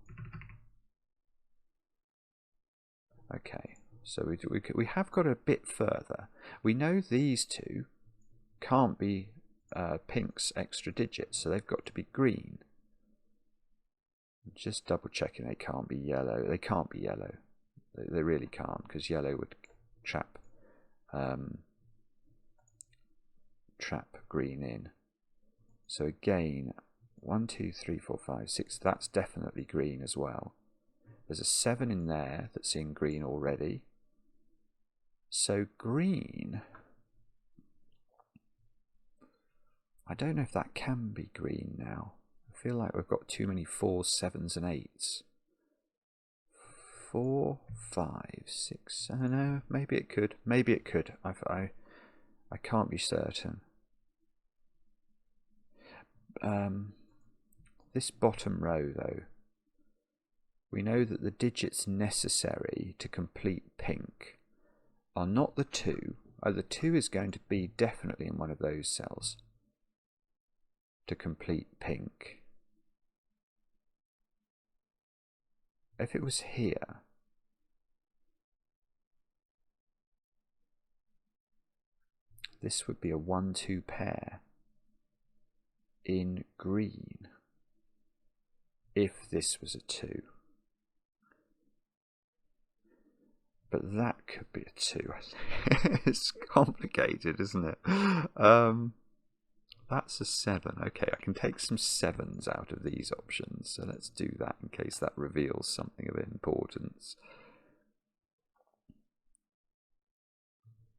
[SPEAKER 1] Okay, so we have got a bit further. We know these 2 can't be pink's extra digits, so they've got to be green. Just double checking they can't be yellow. They can't be yellow. They really can't, because yellow would trap green in. So again, 1, 2, 3, 4, 5, 6. That's definitely green as well. There's a 7 in there that's in green already. So green, I don't know if that can be green now. I feel like we've got too many 4s, 7s and 8s. 4, 5, 6, I don't know, maybe it could. Maybe it could. I can't be certain. This bottom row though, we know that the digits necessary to complete pink are not the 2. Oh, the 2 is going to be definitely in one of those cells to complete pink. If it was here, this would be a 1-2 pair in green if this was a 2. But that could be a 2. It's complicated, isn't it? That's a 7. Okay, I can take some 7s out of these options. So let's do that in case that reveals something of importance.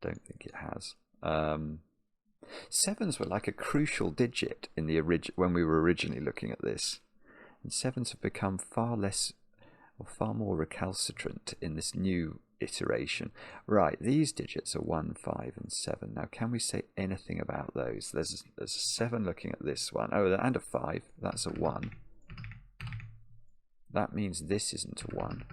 [SPEAKER 1] Don't think it has. 7s were like a crucial digit in the when we were originally looking at this. And 7s have become far more recalcitrant in this new iteration. Right, these digits are 1, 5 and 7. Now can we say anything about those? There's a 7 looking at this one. Oh, and a 5. That's a 1. That means this isn't a 1.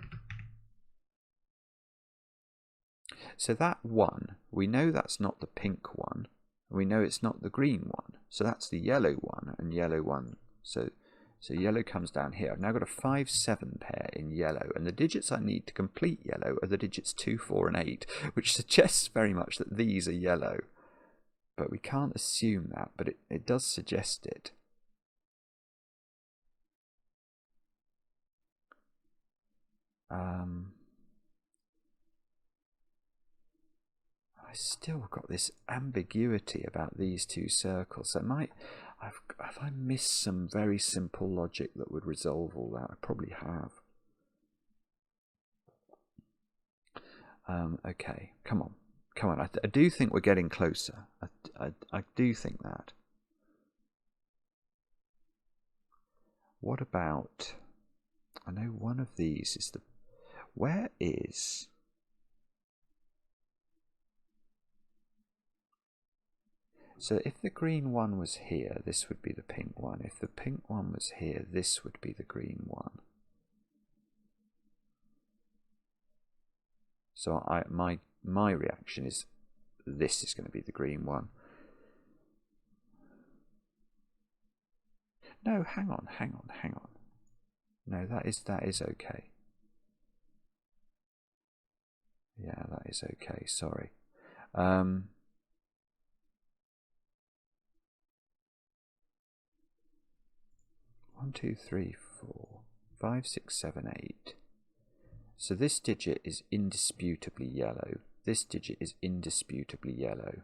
[SPEAKER 1] So that 1, we know that's not the pink one. We know it's not the green one. So that's the yellow one and yellow one. So yellow comes down here. I've now got a 5, 7 pair in yellow, and the digits I need to complete yellow are the digits 2, 4 and 8, which suggests very much that these are yellow. But we can't assume that, but it does suggest it. I still got this ambiguity about these two circles. Have I missed some very simple logic that would resolve all that? I probably have. Okay, come on. I do think we're getting closer. I do think that. What about... I know one of these is the... Where is... So if the green one was here, this would be the pink one. If the pink one was here, this would be the green one. So my reaction is this is going to be the green one. No, hang on. No, that is okay. Yeah, that is okay. Sorry. 1, 2, 3, 4, 5, 6, 7, 8. So this digit is indisputably yellow. This digit is indisputably yellow.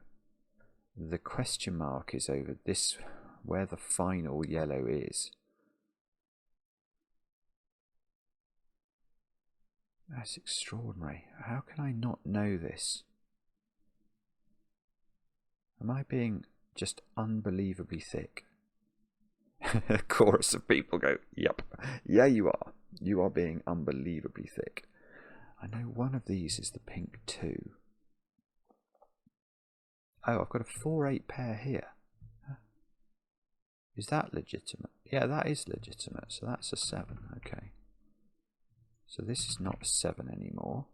[SPEAKER 1] The question mark is over this, where the final yellow is. That's extraordinary. How can I not know this? Am I being just unbelievably thick? A chorus of people go, yep, yeah you are. You are being unbelievably thick. I know one of these is the pink 2. Oh, I've got a 4, 8 pair here. Is that legitimate? Yeah, that is legitimate. So that's a 7. Okay. So this is not a 7 anymore.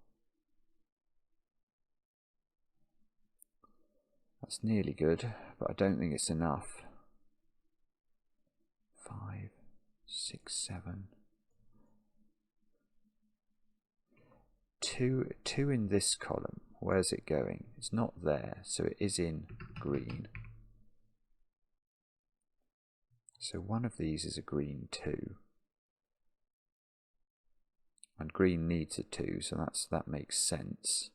[SPEAKER 1] That's nearly good, but I don't think it's enough. 5, 6, 7. 2 in this column. Where's it going? It's not there, so it is in green. So one of these is a green 2. And green needs a 2, so that makes sense.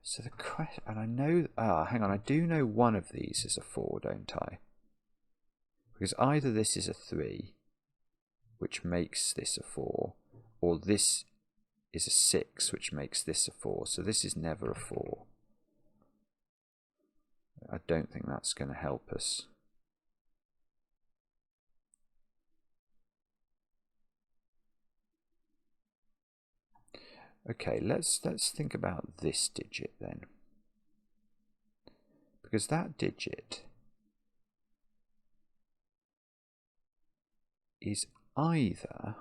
[SPEAKER 1] So the question, and I know, hang on, I do know one of these is a 4, don't I? Because either this is a 3, which makes this a 4, or this is a 6, which makes this a 4. So this is never a 4. I don't think that's going to help us. Okay, let's think about this digit then. Because that digit is either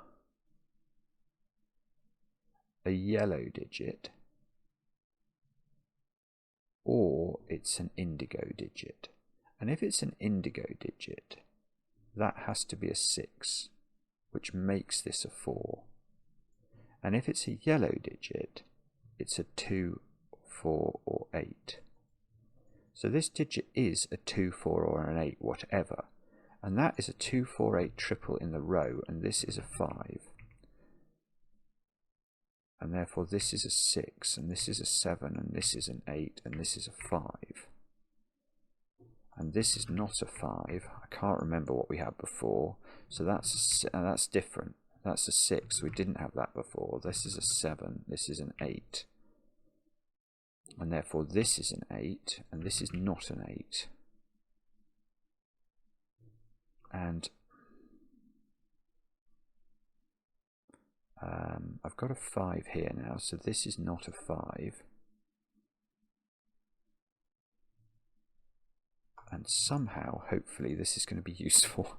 [SPEAKER 1] a yellow digit or it's an indigo digit. And if it's an indigo digit, that has to be a 6. which makes this a 4. And if it's a yellow digit, it's a 2, 4 or 8. So this digit is a 2, 4 or an 8, whatever. And that is a 2, 4, 8 triple in the row, and this is a 5. And therefore this is a 6, and this is a 7, and this is an 8, and this is a 5. And this is not a 5. I can't remember what we had before. So that's different. That's a 6. We didn't have that before. This is a 7. This is an 8. And therefore this is an 8, and this is not an 8. And I've got a 5 here now, so this is not a 5. And somehow, hopefully, this is going to be useful.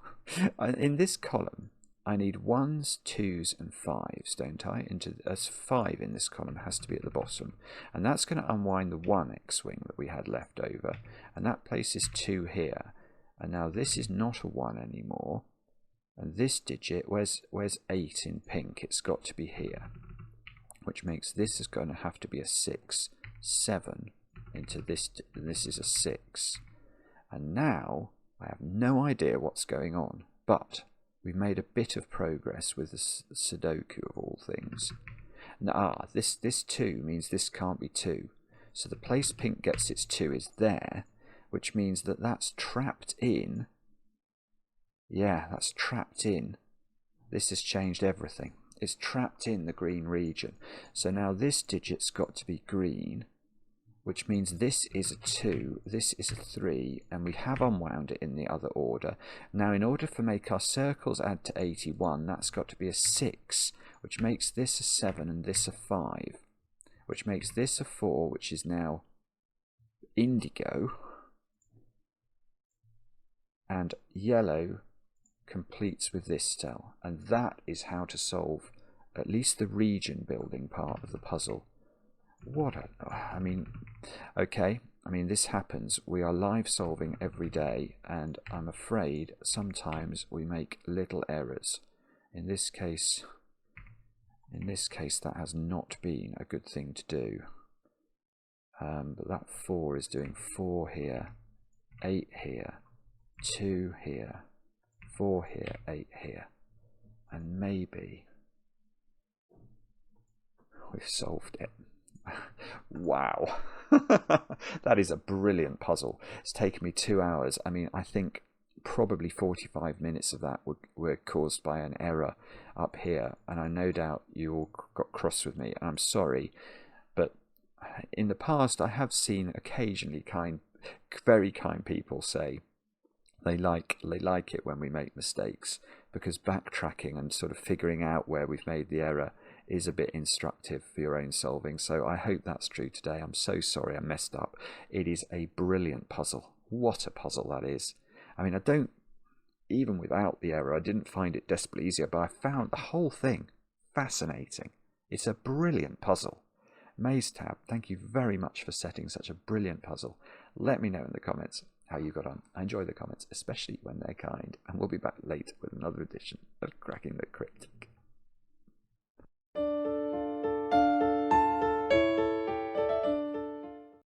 [SPEAKER 1] In this column, I need 1s, 2s and 5s, don't I? As 5 in this column has to be at the bottom. And that's going to unwind the 1 X-wing that we had left over. And that places 2 here. And now this is not a 1 anymore. And this digit, where's 8 in pink? It's got to be here. Which makes this is going to have to be a 6, 7 into this. This is a 6. And now I have no idea what's going on. But we've made a bit of progress with the Sudoku of all things. Now, this 2 means this can't be 2. So the place pink gets its 2 is there, which means that that's trapped in. Yeah, that's trapped in. This has changed everything. It's trapped in the green region. So now this digit's got to be green, which means this is a 2, this is a 3, and we have unwound it in the other order. Now, in order to make our circles add to 81, that's got to be a 6, which makes this a 7 and this a 5, which makes this a 4, which is now indigo, and yellow completes with this cell. And that is how to solve at least the region building part of the puzzle. Okay, this happens. We are live solving every day, and I'm afraid sometimes we make little errors. In this case that has not been a good thing to do. But that 4 is doing 4 here, 8 here, 2 here, 4 here, 8 here, and maybe we've solved it. Wow. That is a brilliant puzzle. It's taken me 2 hours. I think probably 45 minutes of that were caused by an error up here, and I no doubt you all got cross with me, and I'm sorry, but in the past I have seen occasionally very kind people say they like it when we make mistakes, because backtracking and sort of figuring out where we've made the error is a bit instructive for your own solving. So I hope that's true today. I'm so sorry I messed up. It is a brilliant puzzle. What a puzzle that is. Even without the error, I didn't find it desperately easier, but I found the whole thing fascinating. It's a brilliant puzzle. Masetab, thank you very much for setting such a brilliant puzzle. Let me know in the comments how you got on. I enjoy the comments, especially when they're kind, and we'll be back later with another edition of Cracking the Crypt.